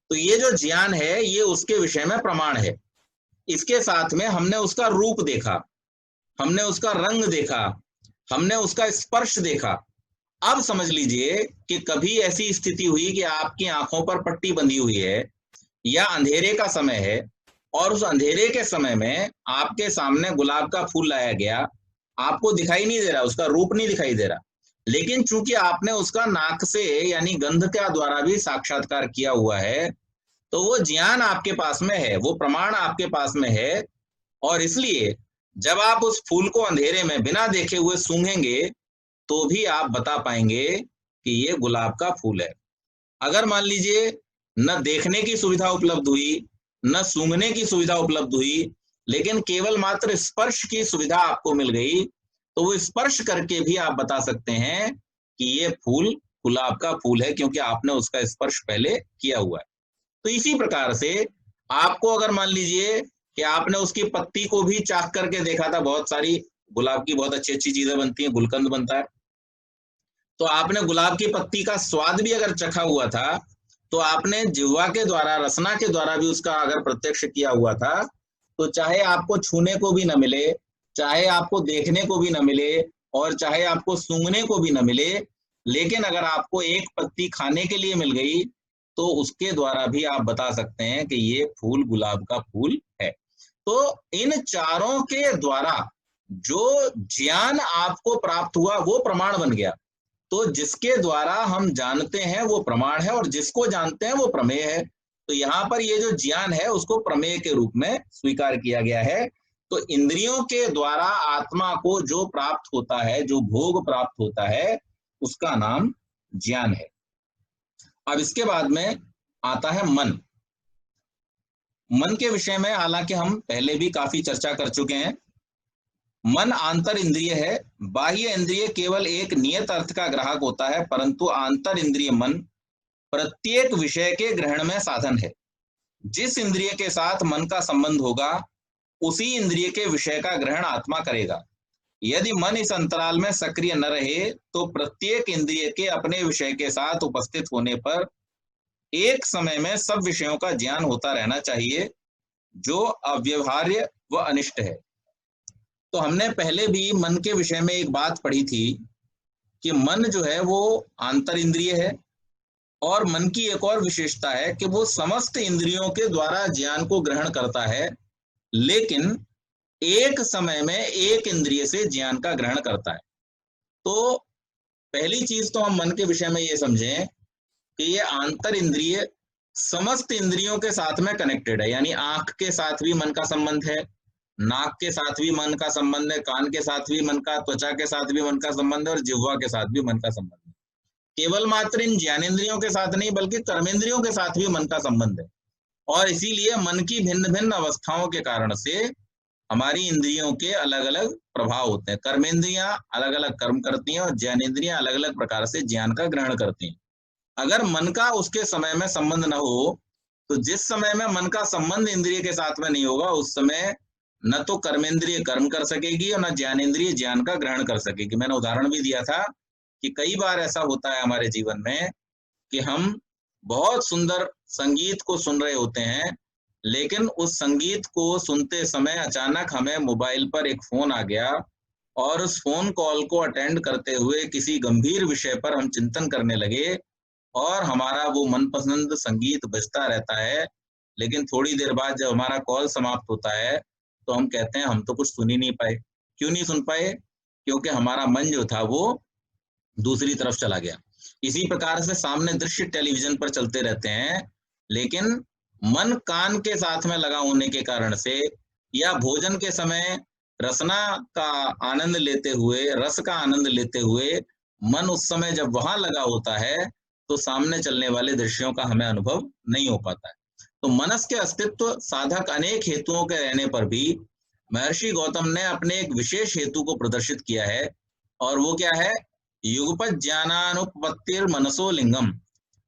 तो ये जो ज्ञान है ये उसके विषय में प्रमाण है। इसके साथ में हमने उसका रूप देखा, हमने उसका रंग देखा, हमने उसका स्पर्श देखा। अब समझ लीजिए कि कभी ऐसी स्थिति हुई कि आपकी आंखों पर पट्टी बंधी हुई है या अंधेरे का समय है, और उस अंधेरे के समय में आपके सामने गुलाब का फूल लाया गया, आपको दिखाई नहीं दे रहा, उसका रूप नहीं दिखाई दे रहा, लेकिन चूंकि आपने उसका नाक से यानी गंध के द्वारा भी साक्षात्कार किया हुआ है, तो वो ज्ञान आपके पास में है, वो प्रमाण आपके पास में है। और इसलिए जब आप उस फूल को अंधेरे में बिना देखे हुए सूंघेंगे तो भी आप बता पाएंगे कि ये गुलाब का फूल है। अगर मान लीजिए न देखने की सुविधा उपलब्ध हुई, न सूंघने की सुविधा उपलब्ध हुई, लेकिन केवल मात्र स्पर्श की सुविधा आपको मिल गई, तो वो स्पर्श करके भी आप बता सकते हैं कि ये फूल गुलाब का फूल है, क्योंकि आपने उसका स्पर्श पहले किया हुआ है। तो इसी प्रकार से आपको अगर मान लीजिए कि आपने उसकी पत्ती को भी चाख करके देखा था, बहुत सारी गुलाब की बहुत अच्छी अच्छी चीजें बनती हैं, गुलकंद बनता है, तो आपने गुलाब की पत्ती का स्वाद भी अगर चखा हुआ था, तो आपने जिह्वा के द्वारा, रसना के द्वारा भी उसका अगर प्रत्यक्ष किया हुआ था, तो चाहे आपको छूने को भी न मिले, चाहे आपको देखने को भी न मिले, और चाहे आपको सूंघने को भी न मिले, लेकिन अगर आपको एक पत्ती खाने के लिए मिल गई, तो उसके द्वारा भी आप बता सकते हैं कि ये फूल गुलाब का फूल है। तो इन चारों के द्वारा जो ज्ञान आपको प्राप्त हुआ वो प्रमाण बन गया। तो जिसके द्वारा हम जानते हैं वो प्रमाण है, और जिसको जानते हैं वो प्रमेय है। तो यहाँ पर ये जो ज्ञान है उसको प्रमेय के रूप में स्वीकार किया गया है। तो इंद्रियों के द्वारा आत्मा को जो प्राप्त होता है, जो भोग प्राप्त होता है, उसका नाम ज्ञान है। अब इसके बाद में आता है मन। मन के विषय में हालांकि हम पहले भी काफी चर्चा कर चुके हैं। मन आंतर इंद्रिय है। बाह्य इंद्रिय केवल एक नियत अर्थ का ग्राहक होता है, परंतु आंतर इंद्रिय मन प्रत्येक विषय के ग्रहण में साधन है। जिस इंद्रिय के साथ मन का संबंध होगा उसी इंद्रिय के विषय का ग्रहण आत्मा करेगा। यदि मन इस अंतराल में सक्रिय न रहे तो प्रत्येक इंद्रिय के अपने विषय के साथ उपस्थित होने पर एक समय में सब विषयों का ज्ञान होता रहना चाहिए, जो अव्यवहार्य व अनिष्ट है। तो हमने पहले भी मन के विषय में एक बात पढ़ी थी कि मन जो है वो आंतर इंद्रिय है, और मन की एक और विशेषता है कि वो समस्त इंद्रियों के द्वारा ज्ञान को ग्रहण करता है, लेकिन एक समय में एक इंद्रिय से ज्ञान का ग्रहण करता है। तो पहली चीज तो हम मन के विषय में ये समझें कि ये आंतर इंद्रिय समस्त इंद्रियों के साथ में कनेक्टेड है, यानी आंख के साथ भी मन का संबंध है, नाक के साथ भी मन का संबंध है, कान के साथ भी मन का, त्वचा के साथ भी मन का संबंध है, और जिह्वा के साथ भी मन का संबंध है। केवल मात्र इन ज्ञानेंद्रियों के साथ नहीं बल्कि कर्मेंद्रियों के साथ भी मन का संबंध है। और इसीलिए मन की भिन्न भिन्न अवस्थाओं के कारण से हमारी इंद्रियों के अलग अलग प्रभाव होते हैं। कर्मेंद्रियां अलग अलग कर्म करती हैं और ज्ञानेंद्रियां अलग अलग प्रकार से ज्ञान का ग्रहण करती हैं। अगर मन का उसके समय में संबंध न हो तो जिस समय में मन का संबंध इंद्रिय के साथ में नहीं होगा उस समय न तो कर्मेंद्रिय कर्म कर सकेगी और न ज्ञानेंद्रिय ज्ञान का ग्रहण कर सकेगी। मैंने उदाहरण भी दिया था कि कई बार ऐसा होता है हमारे जीवन में कि हम बहुत सुंदर संगीत को सुन रहे होते हैं, लेकिन उस संगीत को सुनते समय अचानक हमें मोबाइल पर एक फोन आ गया और उस फोन कॉल को अटेंड करते हुए किसी गंभीर विषय पर हम चिंतन करने लगे और हमारा वो मनपसंद संगीत बजता रहता है, लेकिन थोड़ी देर बाद जब हमारा कॉल समाप्त होता है तो हम कहते हैं हम तो कुछ सुन ही नहीं पाए। क्यों नहीं सुन पाए? क्योंकि हमारा मन जो था वो दूसरी तरफ चला गया। इसी प्रकार से सामने दृश्य टेलीविजन पर चलते रहते हैं, लेकिन मन कान के साथ में लगा होने के कारण से या भोजन के समय रसना का आनंद लेते हुए, रस का आनंद लेते हुए मन उस समय जब वहां लगा होता है तो सामने चलने वाले दृश्यों का हमें अनुभव नहीं हो पाता है। तो मनस के अस्तित्व साधक अनेक हेतुओं के रहने पर भी महर्षि गौतम ने अपने एक विशेष हेतु को प्रदर्शित किया है, और वो क्या है? युगपत ज्ञानानुपत्तिर मनसो लिंगम।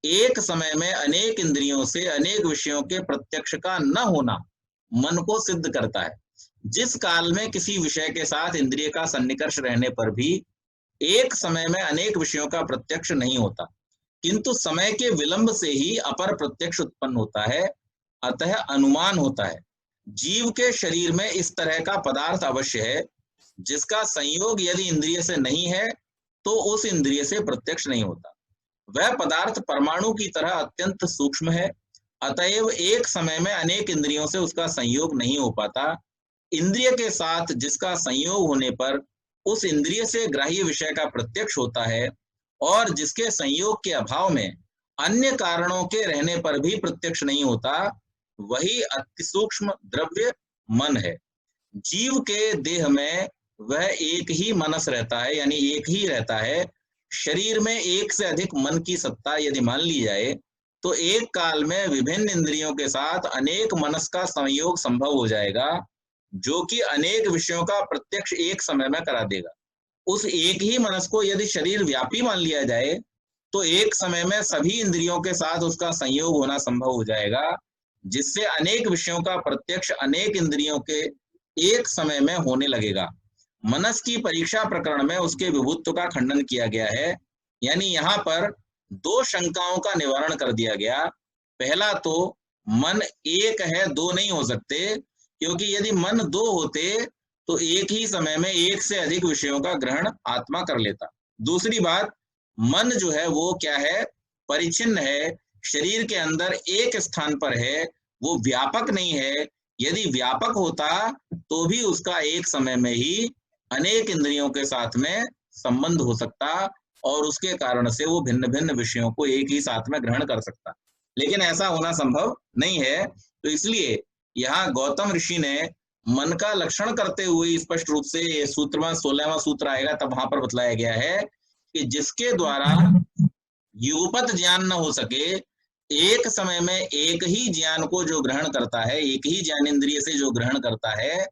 एक समय में अनेक इंद्रियों से अनेक विषयों के प्रत्यक्ष का न होना मन को सिद्ध करता है। जिस काल में किसी विषय के साथ इंद्रिय का सन्निकर्ष रहने पर भी एक समय में अनेक विषयों का प्रत्यक्ष नहीं होता, किंतु समय के विलंब से ही अपर प्रत्यक्ष उत्पन्न होता है, अतः अनुमान होता है। जीव के शरीर में इस तरह का पदार्थ अवश्य है जिसका संयोग यदि इंद्रिय से नहीं है तो उस इंद्रिय से प्रत्यक्ष नहीं होता। वह पदार्थ परमाणु की तरह अत्यंत सूक्ष्म है, अतएव एक समय में अनेक इंद्रियों से उसका संयोग नहीं हो पाता। इंद्रिय के साथ जिसका संयोग होने पर उस इंद्रिय से ग्राह्य विषय का प्रत्यक्ष होता है, और जिसके संयोग के अभाव में अन्य कारणों के रहने पर भी प्रत्यक्ष नहीं होता, वही अति सूक्ष्म द्रव्य मन है। जीव के देह में वह एक ही मनस रहता है, यानी एक ही रहता है। शरीर में एक से अधिक मन की सत्ता यदि मान ली जाए तो एक काल में विभिन्न इंद्रियों के साथ अनेक मनस का संयोग संभव हो जाएगा, जो कि अनेक विषयों का प्रत्यक्ष एक समय में करा देगा। उस एक ही मनस को यदि शरीर व्यापी मान लिया जाए तो एक समय में सभी इंद्रियों के साथ उसका संयोग होना संभव हो जाएगा, जिससे अनेक विषयों का प्रत्यक्ष अनेक इंद्रियों के एक समय में होने लगेगा। मनस की परीक्षा प्रकरण में उसके विभुत्व का खंडन किया गया है, यानी यहाँ पर दो शंकाओं का निवारण कर दिया गया। पहला तो मन एक है, दो नहीं हो सकते, क्योंकि यदि मन दो होते तो एक ही समय में एक से अधिक विषयों का ग्रहण आत्मा कर लेता। दूसरी बात, मन जो है वो क्या है? परिच्छिन्न है, शरीर के अंदर एक स्थान पर है, वो व्यापक नहीं है। यदि व्यापक होता तो भी उसका एक समय में ही अनेक इंद्रियों के साथ में संबंध हो सकता और उसके कारण से वो भिन्न भिन्न विषयों को एक ही साथ में ग्रहण कर सकता, लेकिन ऐसा होना संभव नहीं है। तो इसलिए यहाँ गौतम ऋषि ने मन का लक्षण करते हुए स्पष्ट रूप से सूत्र में 16वां सूत्र आएगा तब वहां पर बतलाया गया है कि जिसके द्वारा युगपत ज्ञान न हो सके, एक समय में एक ही ज्ञान को जो ग्रहण करता है, एक ही ज्ञानेंद्रिय से जो ग्रहण करता है,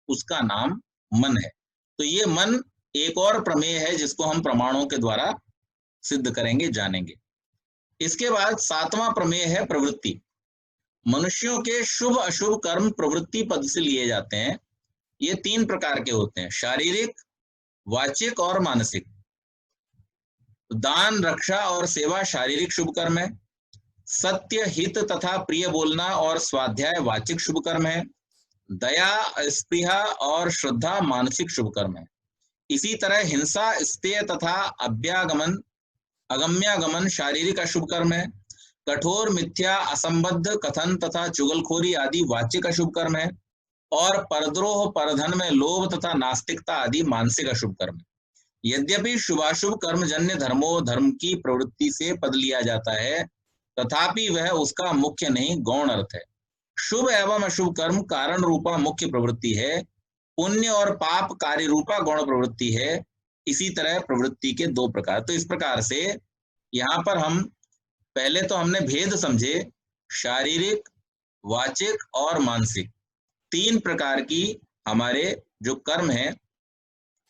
उसका नाम मन है। तो ये मन एक और प्रमेय है जिसको हम प्रमाणों के द्वारा सिद्ध करेंगे, जानेंगे। इसके बाद 7वां प्रमेय है प्रवृत्ति। मनुष्यों के शुभ अशुभ कर्म प्रवृत्ति पद से लिए जाते हैं। ये 3 प्रकार के होते हैं, शारीरिक, वाचिक और मानसिक। दान, रक्षा और सेवा शारीरिक शुभ कर्म है। सत्य, हित तथा प्रिय बोलना और स्वाध्याय वाचिक शुभ कर्म है। दया, स्पृहा और श्रद्धा मानसिक शुभ कर्म है। इसी तरह हिंसा, स्तेय तथा अगम्यागमन शारीरिक अशुभ कर्म है। कठोर, मिथ्या, असंबद्ध कथन तथा चुगलखोरी आदि वाचिक अशुभ कर्म है। और परद्रोह, परधन में लोभ तथा नास्तिकता आदि मानसिक अशुभ कर्म है। यद्यपि शुभाशुभ कर्म जन्य धर्म की प्रवृत्ति से पद लिया जाता है, तथापि वह उसका मुख्य नहीं, गौण अर्थ है। शुभ एवं अशुभ कर्म कारण रूपा मुख्य प्रवृत्ति है, पुण्य और पाप कार्य रूपा गौण प्रवृत्ति है। इसी तरह प्रवृत्ति के 2 प्रकार। तो इस प्रकार से यहाँ पर हम पहले तो हमने भेद समझे, शारीरिक, वाचिक और मानसिक। 3 प्रकार की हमारे जो कर्म है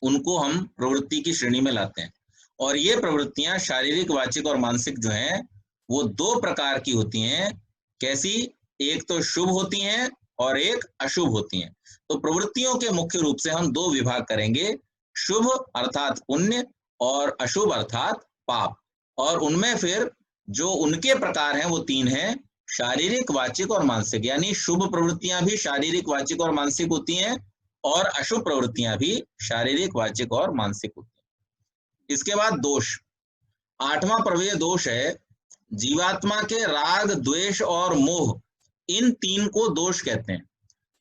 उनको हम प्रवृत्ति की श्रेणी में लाते हैं। और ये प्रवृत्तियां शारीरिक, वाचिक और मानसिक जो हैं वो 2 प्रकार की होती हैं। कैसी? एक तो शुभ होती हैं और एक अशुभ होती हैं। तो प्रवृत्तियों के मुख्य रूप से हम 2 विभाग करेंगे, शुभ अर्थात पुण्य और अशुभ अर्थात पाप। और उनमें फिर जो उनके प्रकार हैं वो 3 हैं, शारीरिक, वाचिक और मानसिक। यानी शुभ प्रवृत्तियां भी शारीरिक, वाचिक और मानसिक होती हैं और अशुभ प्रवृत्तियां भी शारीरिक, वाचिक और मानसिक होती हैं। इसके बाद दोष। 8वां प्रमेय दोष है, जीवात्मा के राग, द्वेष और मोह, इन 3 को दोष कहते हैं।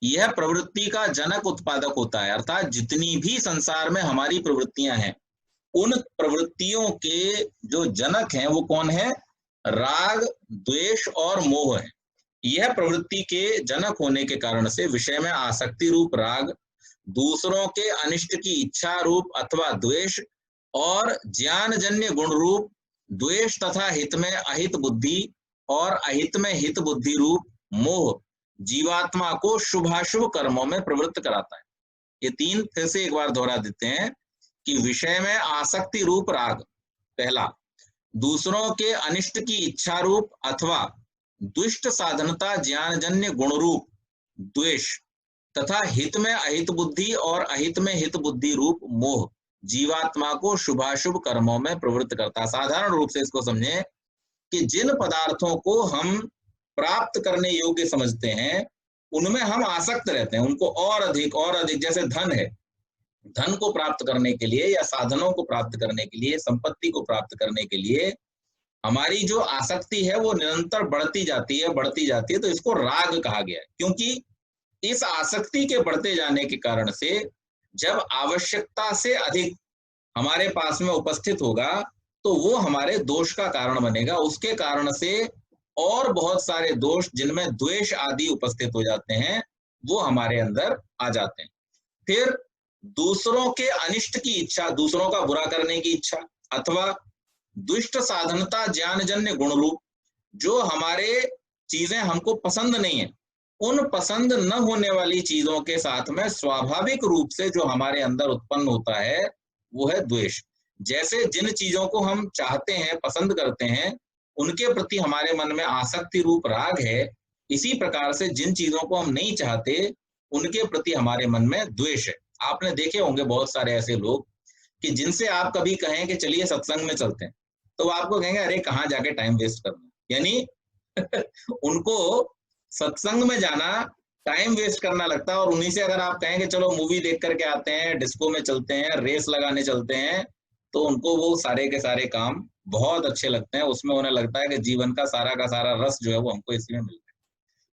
यह प्रवृत्ति का जनक उत्पादक होता है। अर्थात जितनी भी संसार में हमारी प्रवृत्तियां हैं, उन प्रवृत्तियों के जो जनक हैं वो कौन है? राग, द्वेष और मोह है। यह प्रवृत्ति के जनक होने के कारण से विषय में आसक्ति रूप राग, दूसरों के अनिष्ट की इच्छा रूप अथवा द्वेष, और ज्ञानजन्य गुण रूप द्वेष तथा हित में अहित बुद्धि और अहित में हित बुद्धि रूप मोह जीवात्मा को शुभाशुभ कर्मों में प्रवृत्त कराता है। ये 3 फिर से एक बार दोहरा देते हैं कि विषय में आसक्ति रूप राग पहला, दूसरों के अनिष्ट की इच्छा रूप अथवा दुष्ट साधनता ज्ञानजन्य गुण रूप द्वेष तथा हित में अहित बुद्धि और अहित में हित बुद्धि रूप मोह जीवात्मा को शुभाशुभ कर्मों में प्रवृत्त करता है। साधारण रूप से इसको समझें कि जिन पदार्थों को हम प्राप्त करने योग्य समझते हैं उनमें हम आसक्त रहते हैं, उनको और अधिक। जैसे धन है, धन को प्राप्त करने के लिए या साधनों को प्राप्त करने के लिए, संपत्ति को प्राप्त करने के लिए हमारी जो आसक्ति है वो निरंतर बढ़ती जाती है। तो इसको राग कहा गया है, क्योंकि इस आसक्ति के बढ़ते जाने के कारण से जब आवश्यकता से अधिक हमारे पास में उपस्थित होगा तो वो हमारे दोष का कारण बनेगा। उसके कारण से और बहुत सारे दोष जिनमें द्वेष आदि उपस्थित हो जाते हैं वो हमारे अंदर आ जाते हैं। फिर दूसरों के अनिष्ट की इच्छा, दूसरों का बुरा करने की इच्छा अथवा दुष्ट साधनता ज्ञानजन्य गुण रूप, जो हमारे चीजें हमको पसंद नहीं है, उन पसंद न होने वाली चीजों के साथ में स्वाभाविक रूप से जो हमारे अंदर उत्पन्न होता है वो है द्वेष। जैसे जिन चीजों को हम चाहते हैं, पसंद करते हैं, उनके प्रति हमारे मन में आसक्ति रूप राग है, इसी प्रकार से जिन चीजों को हम नहीं चाहते उनके प्रति हमारे मन में द्वेष है। आपने देखे होंगे बहुत सारे ऐसे लोग कि जिनसे आप कभी कहें कि चलिए सत्संग में चलते हैं, तो वो आपको कहेंगे अरे कहाँ जाके टाइम वेस्ट करना। यानी उनको सत्संग में जाना टाइम वेस्ट करना लगता है। और उन्हीं से अगर आप कहें कि चलो मूवी देख करके आते हैं, डिस्को में चलते हैं, रेस लगाने चलते हैं, तो उनको वो सारे के सारे काम बहुत अच्छे लगते हैं। उसमें उन्हें लगता है कि जीवन का सारा रस जो है वो हमको इसी में मिलता है।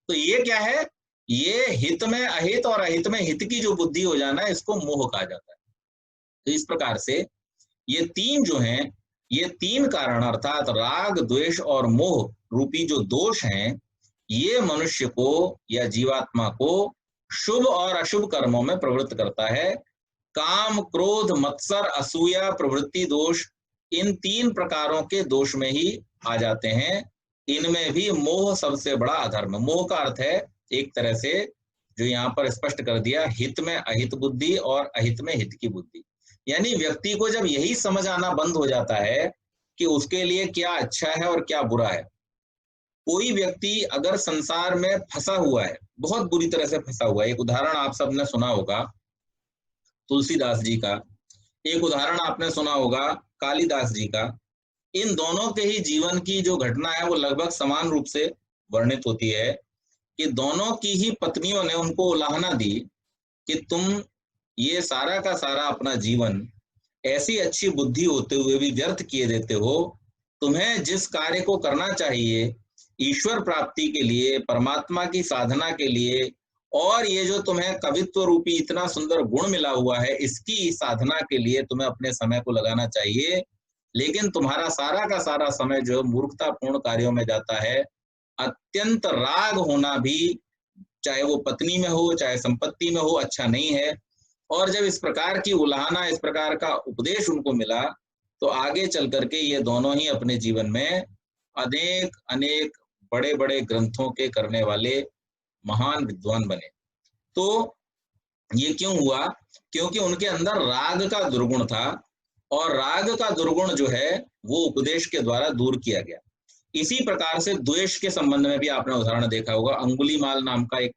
तो ये क्या है? ये हित में अहित और अहित में हित की जो बुद्धि हो जाना है, इसको मोह कहा जाता है। तो इस प्रकार से ये 3 जो हैं, ये 3 कारण अर्थात राग, द्वेष और मोह रूपी जो दोष हैं, ये मनुष्य को या जीवात्मा को शुभ और अशुभ कर्मों में प्रवृत्त करता है। काम, क्रोध, मत्सर, असूया प्रवृत्ति दोष, इन 3 प्रकारों के दोष में ही आ जाते हैं। इनमें भी मोह सबसे बड़ा अधर्म है। मोह का अर्थ है एक तरह से जो यहाँ पर स्पष्ट कर दिया, हित में अहित बुद्धि और अहित में हित की बुद्धि। यानी व्यक्ति को जब यही समझ आना बंद हो जाता है कि उसके लिए क्या अच्छा है और क्या बुरा है। कोई व्यक्ति अगर संसार में फंसा हुआ है, बहुत बुरी तरह से फंसा हुआ है, एक उदाहरण आप सबने सुना होगा तुलसीदास जी का, एक उदाहरण आपने सुना होगा कालिदास जी का। इन दोनों के ही जीवन की जो घटना है वो लगभग समान रूप से वर्णित होती है कि दोनों की ही पत्नियों ने उनको उलाहना दी कि तुम ये सारा का सारा अपना जीवन ऐसी अच्छी बुद्धि होते हुए भी व्यर्थ किए देते हो। तुम्हें जिस कार्य को करना चाहिए ईश्वर प्राप्ति के लिए, परमात्मा की साधना के लिए, और ये जो तुम्हें कवित्व रूपी इतना सुंदर गुण मिला हुआ है इसकी साधना के लिए तुम्हें अपने समय को लगाना चाहिए, लेकिन तुम्हारा सारा का सारा समय जो मूर्खतापूर्ण कार्यों में जाता है। अत्यंत राग होना भी, चाहे वो पत्नी में हो चाहे संपत्ति में हो, अच्छा नहीं है। और जब इस प्रकार की उलाहना, इस प्रकार का उपदेश उनको मिला तो आगे चल करके ये दोनों ही अपने जीवन में अनेक अनेक बड़े बड़े ग्रंथों के करने वाले महान विद्वान बने। तो ये क्यों हुआ? क्योंकि उनके अंदर राग का दुर्गुण था, और राग का दुर्गुण जो है वो उपदेश के द्वारा दूर किया गया। इसी प्रकार से द्वेष के संबंध में भी आपने उदाहरण देखा होगा। अंगुलीमाल नाम का एक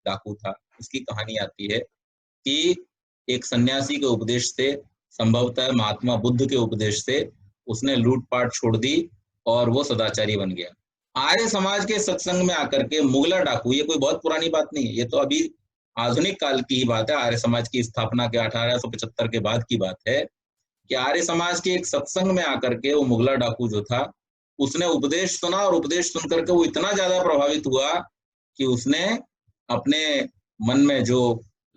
डाकू था, इसकी कहानी आती है कि एक सन्यासी के उपदेश से, संभवतः महात्मा बुद्ध के उपदेश से, उसने लूटपाट छोड़ दी और वो सदाचारी बन गया। आर्य समाज के सत्संग में आकर के मुगला डाकू, ये कोई बहुत पुरानी बात नहीं है, ये तो अभी आधुनिक काल की ही बात है, आर्य समाज की स्थापना के 1875 के बाद की बात है कि आर्य समाज के एक सत्संग में आकर के वो मुगला डाकू जो था उसने उपदेश सुना, और उपदेश सुनकर के वो इतना ज्यादा प्रभावित हुआ कि उसने अपने मन में जो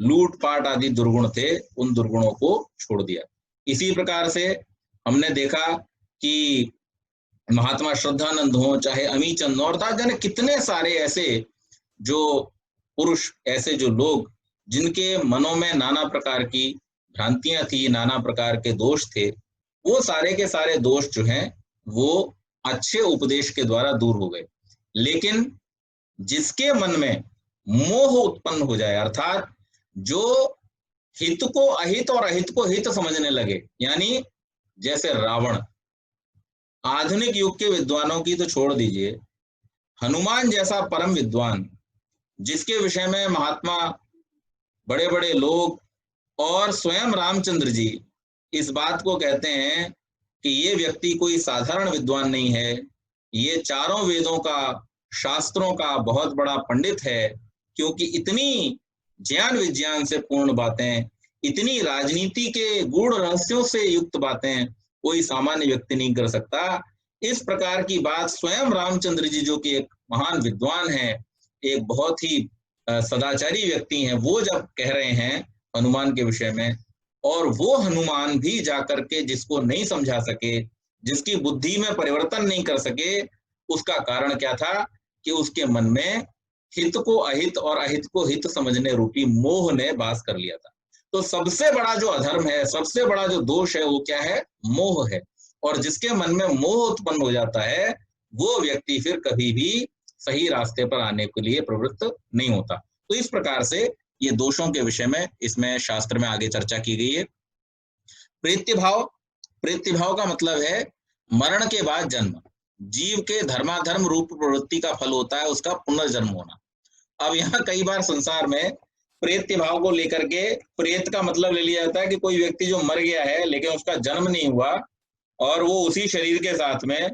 लूटपाट आदि दुर्गुण थे उन दुर्गुणों को छोड़ दिया। इसी प्रकार से हमने देखा कि महात्मा श्रद्धानंद हो, चाहे अमीचंद हो, अर्थात जाने कितने सारे ऐसे जो पुरुष, ऐसे जो लोग जिनके मनों में नाना प्रकार की भ्रांतियां थी, नाना प्रकार के दोष थे, वो सारे के सारे दोष जो हैं वो अच्छे उपदेश के द्वारा दूर हो गए। लेकिन जिसके मन में मोह उत्पन्न हो जाए, अर्थात जो हित को अहित और अहित को हित समझने लगे, यानी जैसे रावण, आधुनिक युग के विद्वानों की तो छोड़ दीजिए, हनुमान जैसा परम विद्वान जिसके विषय में महात्मा, बड़े बड़े लोग और स्वयं रामचंद्र जी इस बात को कहते हैं कि ये व्यक्ति कोई साधारण विद्वान नहीं है, ये चारों वेदों का, शास्त्रों का बहुत बड़ा पंडित है, क्योंकि इतनी ज्ञान विज्ञान से पूर्ण बातें, इतनी राजनीति के गूढ़ रहस्यों से युक्त बातें कोई सामान्य व्यक्ति नहीं कर सकता। इस प्रकार की बात स्वयं रामचंद्र जी जो कि एक महान विद्वान है, एक बहुत ही सदाचारी व्यक्ति हैं, वो जब कह रहे हैं हनुमान के विषय में, और वो हनुमान भी जाकर के जिसको नहीं समझा सके, जिसकी बुद्धि में परिवर्तन नहीं कर सके, उसका कारण क्या था कि उसके मन में हित को अहित और अहित को हित समझने रूपी मोह ने वास कर लिया था। तो सबसे बड़ा जो अधर्म है, सबसे बड़ा जो दोष है वो क्या है? मोह है। और जिसके मन में मोह उत्पन्न हो जाता है वो व्यक्ति फिर कभी भी सही रास्ते पर आने के लिए प्रवृत्त नहीं होता। तो इस प्रकार से ये दोषों के विषय में इसमें शास्त्र में आगे चर्चा की गई है। प्रेत्यभाव, प्रेत्यभाव का मतलब है मरण के बाद जन्म। जीव के धर्माधर्म रूप प्रवृत्ति का फल होता है उसका पुनर्जन्म होना। अब यहाँ कई बार संसार में प्रेत्य भाव को लेकर के प्रेत का मतलब ले लिया जाता है कि कोई व्यक्ति जो मर गया है लेकिन उसका जन्म नहीं हुआ और वो उसी शरीर के साथ में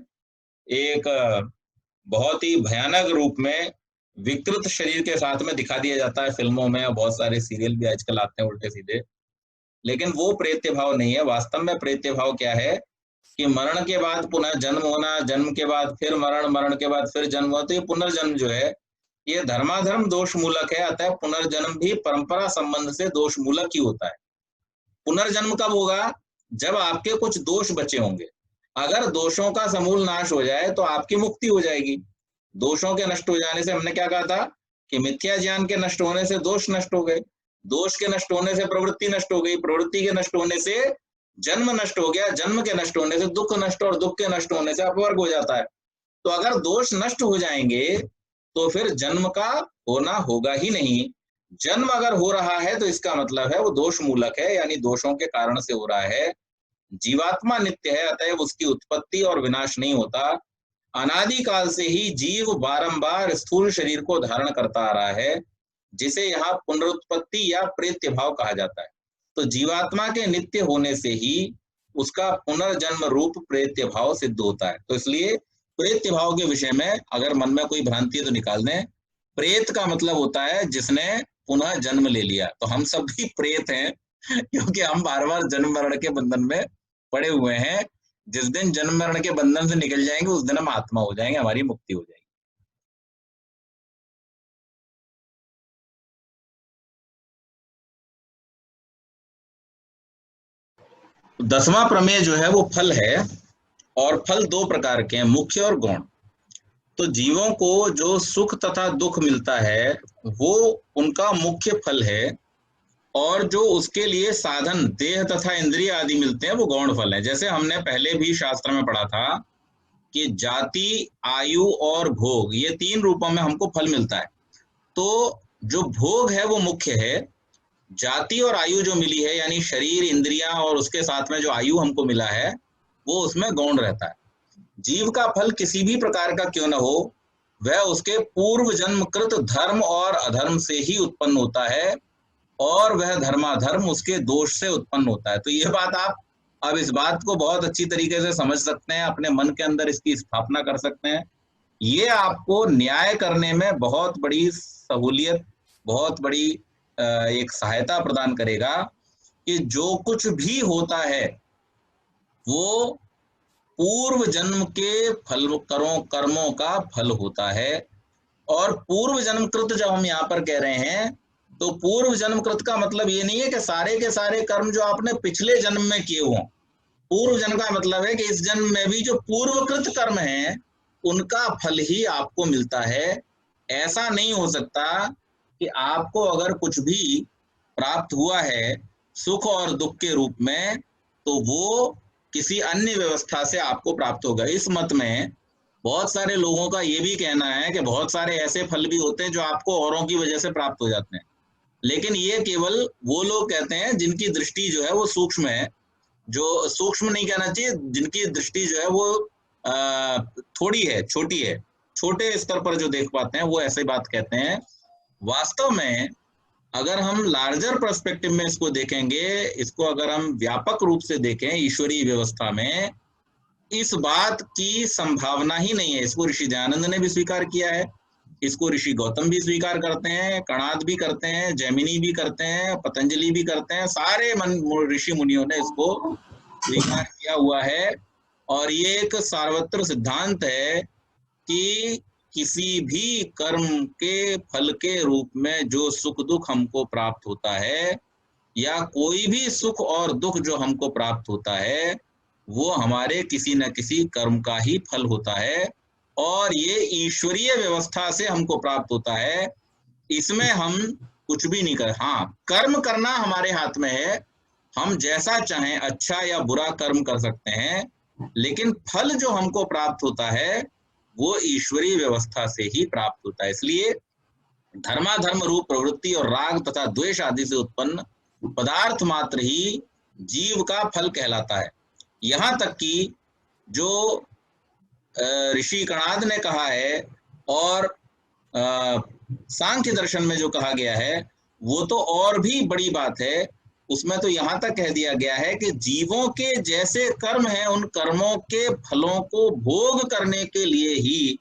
एक बहुत ही भयानक रूप में विकृत शरीर के साथ में दिखा दिया जाता है फिल्मों में, और बहुत सारे सीरियल भी आजकल आते हैं उल्टे सीधे। लेकिन वो प्रेत्य भाव नहीं है। वास्तव में प्रेत्य भाव क्या है कि मरण के बाद पुनः जन्म होना, जन्म के बाद फिर मरण, मरण के बाद फिर जन्म होता। तो ये पुनर्जन्म जो है ये धर्माधर्म दोष मूलक है, अतः पुनर्जन्म भी परंपरा संबंध से दोष मूलक ही होता है। पुनर्जन्म कब होगा? जब आपके कुछ दोष बचे होंगे। अगर दोषों का समूल नाश हो जाए तो आपकी मुक्ति हो जाएगी। दोषों के नष्ट हो जाने से, हमने क्या कहा था कि मिथ्या ज्ञान के नष्ट होने से दोष नष्ट हो गए, दोष के नष्ट होने से प्रवृत्ति नष्ट हो गई, प्रवृत्ति के नष्ट होने से जन्म नष्ट हो गया, जन्म के नष्ट होने से दुख नष्ट, और दुख के नष्ट होने से अपवर्ग हो जाता है। तो अगर दोष नष्ट हो जाएंगे तो फिर जन्म का होना होगा ही नहीं। जन्म अगर हो रहा है तो इसका मतलब है वो दोष मूलक है, यानी दोषों के कारण से हो रहा है। जीवात्मा नित्य है, अतएव उसकी उत्पत्ति और विनाश नहीं होता। अनादिकाल से ही जीव बारंबार स्थूल शरीर को धारण करता आ रहा है, जिसे यहाँ पुनरुत्पत्ति या प्रेत्य भाव कहा जाता है। तो जीवात्मा के नित्य होने से ही उसका पुनर्जन्म रूप प्रेत्य भाव सिद्ध होता है। तो इसलिए प्रेत्य भाव के विषय में अगर मन में कोई भ्रांति है तो निकाल दें। प्रेत का मतलब होता है जिसने पुनः जन्म ले लिया। तो हम सब भी प्रेत हैं क्योंकि हम बार बार जन्म मरण के बंधन में पड़े हुए हैं। जिस दिन जन्म मरण के बंधन से निकल जाएंगे उस दिन हम आत्मा हो जाएंगे, हमारी मुक्ति हो जाएगी। 10वां प्रमेय जो है वो फल है, और फल दो प्रकार के हैं, मुख्य और गौण। तो जीवों को जो सुख तथा दुख मिलता है वो उनका मुख्य फल है, और जो उसके लिए साधन देह तथा इंद्रिय आदि मिलते हैं वो गौण फल है। जैसे हमने पहले भी शास्त्र में पढ़ा था कि जाति, आयु और भोग, ये 3 रूपों में हमको फल मिलता है। तो जो भोग है वो मुख्य है, जाति और आयु जो मिली है यानी शरीर, इंद्रियां और उसके साथ में जो आयु हमको मिला है वो उसमें गौण रहता है। जीव का फल किसी भी प्रकार का क्यों न हो, वह उसके पूर्व जन्मकृत धर्म और अधर्म से ही उत्पन्न होता है, और वह धर्माधर्म उसके दोष से उत्पन्न होता है। तो ये बात आप अब इस बात को बहुत अच्छी तरीके से समझ सकते हैं, अपने मन के अंदर इसकी स्थापना कर सकते हैं। ये आपको न्याय करने में बहुत बड़ी सहूलियत, बहुत बड़ी एक सहायता प्रदान करेगा कि जो कुछ भी होता है वो पूर्व जन्म के फल कर्मों का फल होता है। और पूर्व जन्मकृत जब हम यहाँ पर कह रहे हैं तो पूर्व जन्मकृत का मतलब ये नहीं है कि सारे के सारे कर्म जो आपने पिछले जन्म में किए हों। पूर्व जन्म का मतलब है कि इस जन्म में भी जो पूर्वकृत कर्म हैं उनका फल ही आपको मिलता है। ऐसा नहीं हो सकता कि आपको अगर कुछ भी प्राप्त हुआ है सुख और दुख के रूप में तो वो किसी अन्य व्यवस्था से आपको प्राप्त होगा। इस मत में बहुत सारे लोगों का ये भी कहना है कि बहुत सारे ऐसे फल भी होते हैं जो आपको औरों की वजह से प्राप्त हो जाते हैं, लेकिन ये केवल वो लोग कहते हैं जिनकी दृष्टि जो है वो सूक्ष्म है। जो सूक्ष्म नहीं कहना चाहिए, जिनकी दृष्टि जो है वो थोड़ी है, छोटी है, छोटे स्तर पर जो देख पाते हैं वो ऐसे बात कहते हैं। वास्तव में अगर हम लार्जर पर्सपेक्टिव में इसको देखेंगे, इसको अगर हम व्यापक रूप से देखें ईश्वरीय व्यवस्था में, इस बात की संभावना ही नहीं है। इसको ऋषि दयानंद ने भी स्वीकार किया है, इसको ऋषि गौतम भी स्वीकार करते हैं, कणाद भी करते हैं, जैमिनी भी करते हैं, पतंजलि भी करते हैं, सारे ऋषि मुनियों ने इसको स्वीकार किया हुआ है। और ये एक सार्वत्र सिद्धांत है कि किसी भी कर्म के फल के रूप में जो सुख दुख हमको प्राप्त होता है, या कोई भी सुख और दुख जो हमको प्राप्त होता है, वो हमारे किसी न किसी कर्म का ही फल होता है, और ये ईश्वरीय व्यवस्था से हमको प्राप्त होता है। इसमें हम कुछ भी नहीं कर, हाँ कर्म करना हमारे हाथ में है, हम जैसा चाहें अच्छा या बुरा कर्म कर सकते हैं, लेकिन फल जो हमको प्राप्त होता है वो ईश्वरीय व्यवस्था से ही प्राप्त होता है। इसलिए धर्माधर्म रूप प्रवृत्ति और राग तथा द्वेष आदि से उत्पन्न पदार्थ मात्र ही जीव का फल कहलाता है। यहाँ तक कि जो ऋषि कणाद ने कहा है और सांख्य दर्शन में जो कहा गया है वो तो और भी बड़ी बात है। उसमें तो यहाँ तक कह दिया गया है कि जीवों के जैसे कर्म हैं उन कर्मों के फलों को भोग करने के लिए ही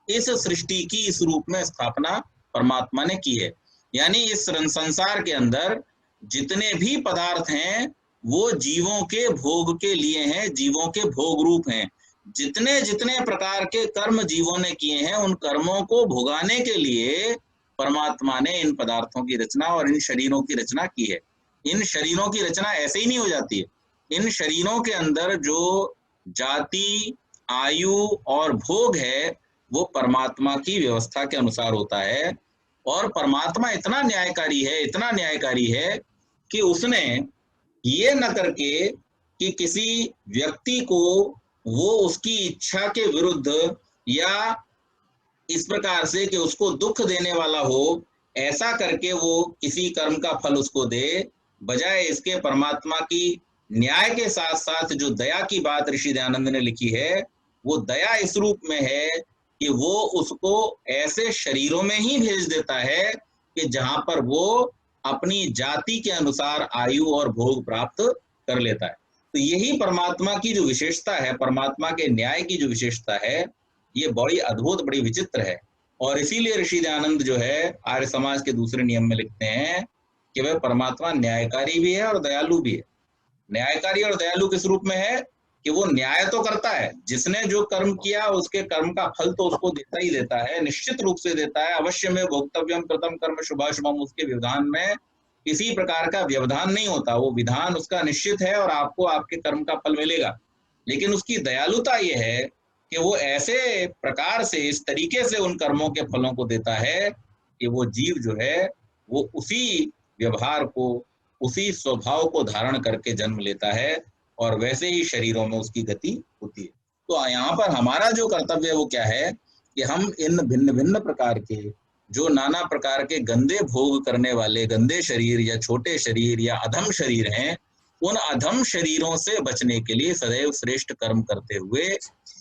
इस सृष्टि की इस रूप में स्थापना परमात्मा ने की है। यानी इस संसार के अंदर जितने भी पदार्थ हैं वो जीवों के भोग के लिए हैं, जीवों के भोग रूप हैं। जितने जितने प्रकार के कर्म जीवों ने किए हैं उन कर्मों को भोगाने के लिए परमात्मा ने इन पदार्थों की रचना और इन शरीरों की रचना की है। इन शरीरों की रचना ऐसे ही नहीं हो जाती है। इन शरीरों के अंदर जो जाति, आयु और भोग है वो परमात्मा की व्यवस्था के अनुसार होता है। और परमात्मा इतना न्यायकारी है, इतना न्यायकारी है कि उसने ये न करके कि किसी व्यक्ति को वो उसकी इच्छा के विरुद्ध या इस प्रकार से कि उसको दुख देने वाला हो, ऐसा करके वो किसी कर्म का फल उसको दे, बजाय इसके परमात्मा की न्याय के साथ साथ जो दया की बात ऋषि दयानंद ने लिखी है, वो दया इस रूप में है कि वो उसको ऐसे शरीरों में ही भेज देता है कि जहां पर वो अपनी जाति के अनुसार आयु और भोग प्राप्त कर लेता है। तो यही परमात्मा की जो विशेषता है, परमात्मा के न्याय की जो विशेषता है, ये बड़ी अद्भुत, बड़ी विचित्र है। और इसीलिए ऋषि दयानंद जो है आर्य समाज के दूसरे नियम में लिखते हैं कि वह परमात्मा न्यायकारी भी है और दयालु भी है। न्यायकारी और दयालु किस रूप में है कि वो न्याय तो करता है, जिसने जो कर्म किया उसके कर्म का फल तो उसको देता ही देता है, निश्चित रूप से देता है। अवश्य में भोक्तव्यम कृतम कर्म शुभाशुभम, उसके विधान में किसी प्रकार का व्यवधान नहीं होता, वो विधान उसका निश्चित है और आपको आपके कर्म का फल मिलेगा। लेकिन उसकी दयालुता ये है कि वो ऐसे प्रकार से, इस तरीके से उन कर्मों के फलों को देता है कि वो जीव जो है वो उसी व्यवहार को, उसी स्वभाव को धारण करके जन्म लेता है और वैसे ही शरीरों में उसकी गति होती है। तो यहाँ पर हमारा जो कर्तव्य है वो क्या है कि हम इन भिन्न भिन्न प्रकार के, जो नाना प्रकार के गंदे भोग करने वाले गंदे शरीर या छोटे शरीर या अधम शरीर हैं, उन अधम शरीरों से बचने के लिए सदैव श्रेष्ठ कर्म करते हुए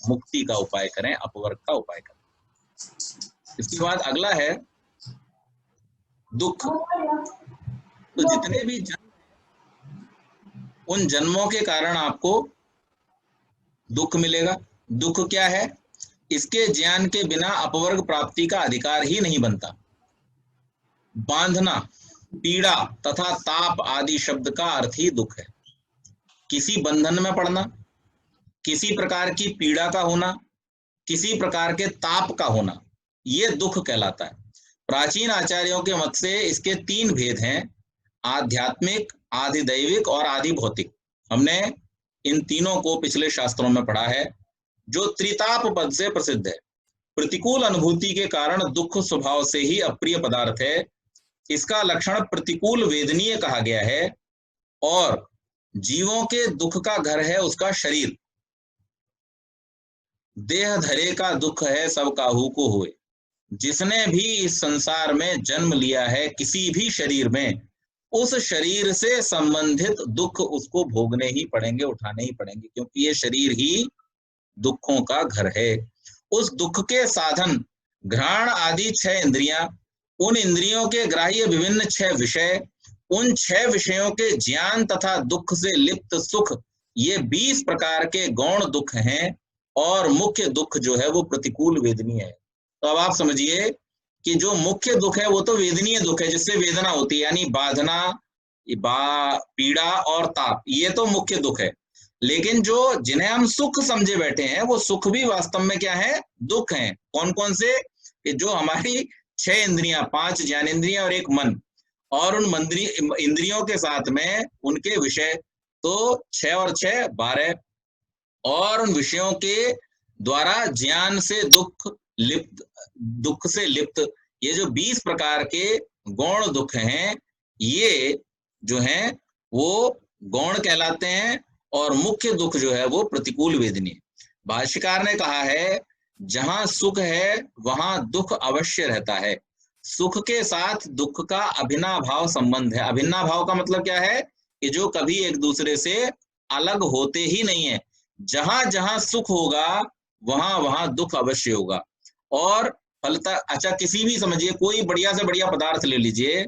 मुक्ति का उपाय करें, अपवर्ग का उपाय करें। इसके बाद अगला है दुख। तो जितने भी जन्म, उन जन्मों के कारण आपको दुख मिलेगा। दुख क्या है? इसके ज्ञान के बिना अपवर्ग प्राप्ति का अधिकार ही नहीं बनता। बांधना, पीड़ा तथा ताप आदि शब्द का अर्थ ही दुख है। किसी बंधन में पड़ना, किसी प्रकार की पीड़ा का होना, किसी प्रकार के ताप का होना, ये दुख कहलाता है। प्राचीन आचार्यों के मत से इसके तीन भेद हैं, आध्यात्मिक, आधिदैविक और आधि भौतिक। हमने इन तीनों को पिछले शास्त्रों में पढ़ा है। जो त्रिताप पद से प्रसिद्ध है। प्रतिकूल अनुभूति के कारण दुख स्वभाव से ही अप्रिय पदार्थ है। इसका लक्षण प्रतिकूल वेदनीय कहा गया है और जीवों के दुख का घर है उसका शरीर। देह धरे का दुख है सब काहू को होए। जिसने भी इस संसार में जन्म लिया है किसी भी शरीर में, उस शरीर से संबंधित दुख उसको भोगने ही पड़ेंगे, उठाने ही पड़ेंगे, क्योंकि ये शरीर ही दुखों का घर है। उस दुख के साधन घ्राण आदि 6 इंद्रियां, उन इंद्रियों के ग्राह्य विभिन्न 6 विषय, उन 6 विषयों के ज्ञान तथा दुख से लिप्त सुख, ये 20 प्रकार के गौण दुख हैं और मुख्य दुख जो है वो प्रतिकूल वेदनीय है। तो अब आप समझिए कि जो मुख्य दुख है वो तो वेदनीय दुख है, जिससे वेदना होती है, यानी बाधना, पीड़ा और ताप, ये तो मुख्य दुख है। लेकिन जो जिन्हें हम सुख समझे बैठे हैं वो सुख भी वास्तव में क्या है? दुख हैं। कौन कौन से? कि जो हमारी 6 इंद्रियां, 5 ज्ञानेंद्रियां और 1 मन, और उन इंद्रियों के साथ में उनके विषय, तो 6 और 6 12, और उन विषयों के द्वारा ज्ञान से दुख लिप्त, दुख से लिप्त, ये जो 20 प्रकार के गौण दुख हैं, ये जो हैं वो गौण कहलाते हैं और मुख्य दुख जो है वो प्रतिकूल वेदनीय। भाष्यकार ने कहा है जहां सुख है वहां दुख अवश्य रहता है। सुख के साथ दुख का अभिन्नाभाव संबंध है। अभिन्नाभाव का मतलब क्या है? कि जो कभी एक दूसरे से अलग होते ही नहीं है। जहां जहां सुख होगा वहां वहां दुख अवश्य होगा। और फलता, अच्छा किसी भी, समझिए कोई बढ़िया से बढ़िया पदार्थ ले लीजिए,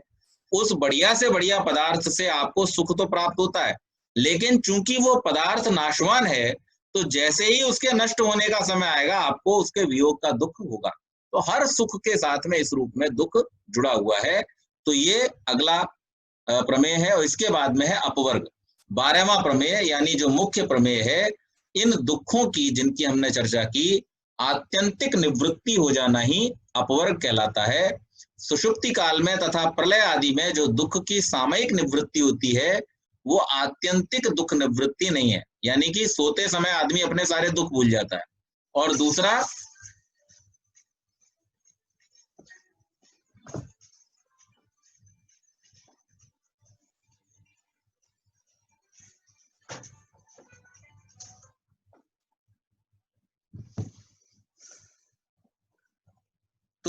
उस बढ़िया से बढ़िया पदार्थ से आपको सुख तो प्राप्त होता है, लेकिन चूंकि वो पदार्थ नाशवान है, तो जैसे ही उसके नष्ट होने का समय आएगा आपको उसके वियोग का दुख होगा। तो हर सुख के साथ में इस रूप में दुख जुड़ा हुआ है। तो ये अगला प्रमेय है। और इसके बाद में है अपवर्ग, 12वां प्रमेय, यानी जो मुख्य प्रमेय है। इन दुखों की, जिनकी हमने चर्चा की, आत्यंतिक निवृत्ति हो जाना ही अपवर्ग कहलाता है। सुषुप्ति काल में तथा प्रलय आदि में जो दुख की सामयिक निवृत्ति होती है वो आत्यंतिक दुख निवृत्ति नहीं है, यानी कि सोते समय आदमी अपने सारे दुख भूल जाता है। और दूसरा,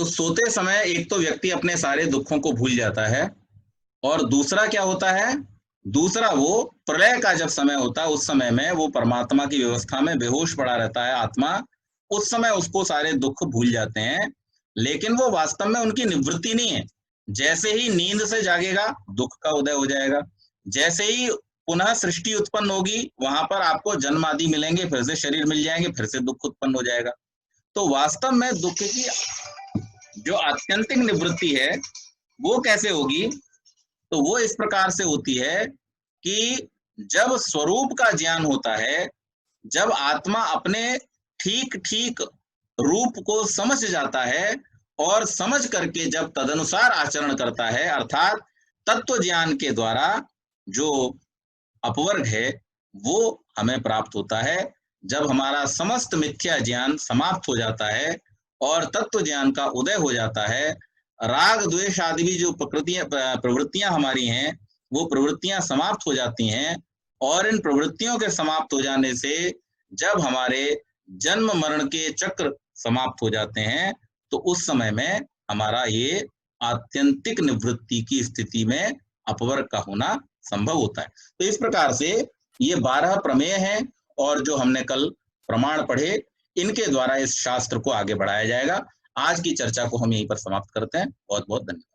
तो सोते समय एक तो व्यक्ति अपने सारे दुखों को भूल जाता है, और दूसरा क्या होता है, दूसरा वो प्रलय का जब समय होता है उस समय में वो परमात्मा की व्यवस्था में बेहोश पड़ा रहता है आत्मा, उस समय उसको सारे दुख भूल जाते हैं, लेकिन वो वास्तव में उनकी निवृत्ति नहीं है। जैसे ही नींद से जागेगा दुख का उदय हो जाएगा, जैसे ही पुनः सृष्टि उत्पन्न होगी वहां पर आपको जन्म आदि मिलेंगे, फिर से शरीर मिल जाएंगे, फिर से दुख उत्पन्न हो जाएगा। तो वास्तव में दुख की जो आत्यंतिक निवृत्ति है वो कैसे होगी, तो वो इस प्रकार से होती है कि जब स्वरूप का ज्ञान होता है, जब आत्मा अपने ठीक ठीक रूप को समझ जाता है और समझ करके जब तदनुसार आचरण करता है, अर्थात तत्व ज्ञान के द्वारा जो अपवर्ग है वो हमें प्राप्त होता है। जब हमारा समस्त मिथ्या ज्ञान समाप्त हो जाता है और तत्व ज्ञान का उदय हो जाता है, राग द्वेष आदि भी जो प्रवृत्तियां हमारी हैं वो प्रवृत्तियां समाप्त हो जाती हैं, और इन प्रवृत्तियों के समाप्त हो जाने से जब हमारे जन्म मरण के चक्र समाप्त हो जाते हैं तो उस समय में हमारा ये आत्यंतिक निवृत्ति की स्थिति में अपवर्ग का होना संभव होता है। तो इस प्रकार से ये 12 प्रमेय हैं, और जो हमने कल प्रमाण पढ़े इनके द्वारा इस शास्त्र को आगे बढ़ाया जाएगा। आज की चर्चा को हम यहीं पर समाप्त करते हैं। बहुत बहुत धन्यवाद।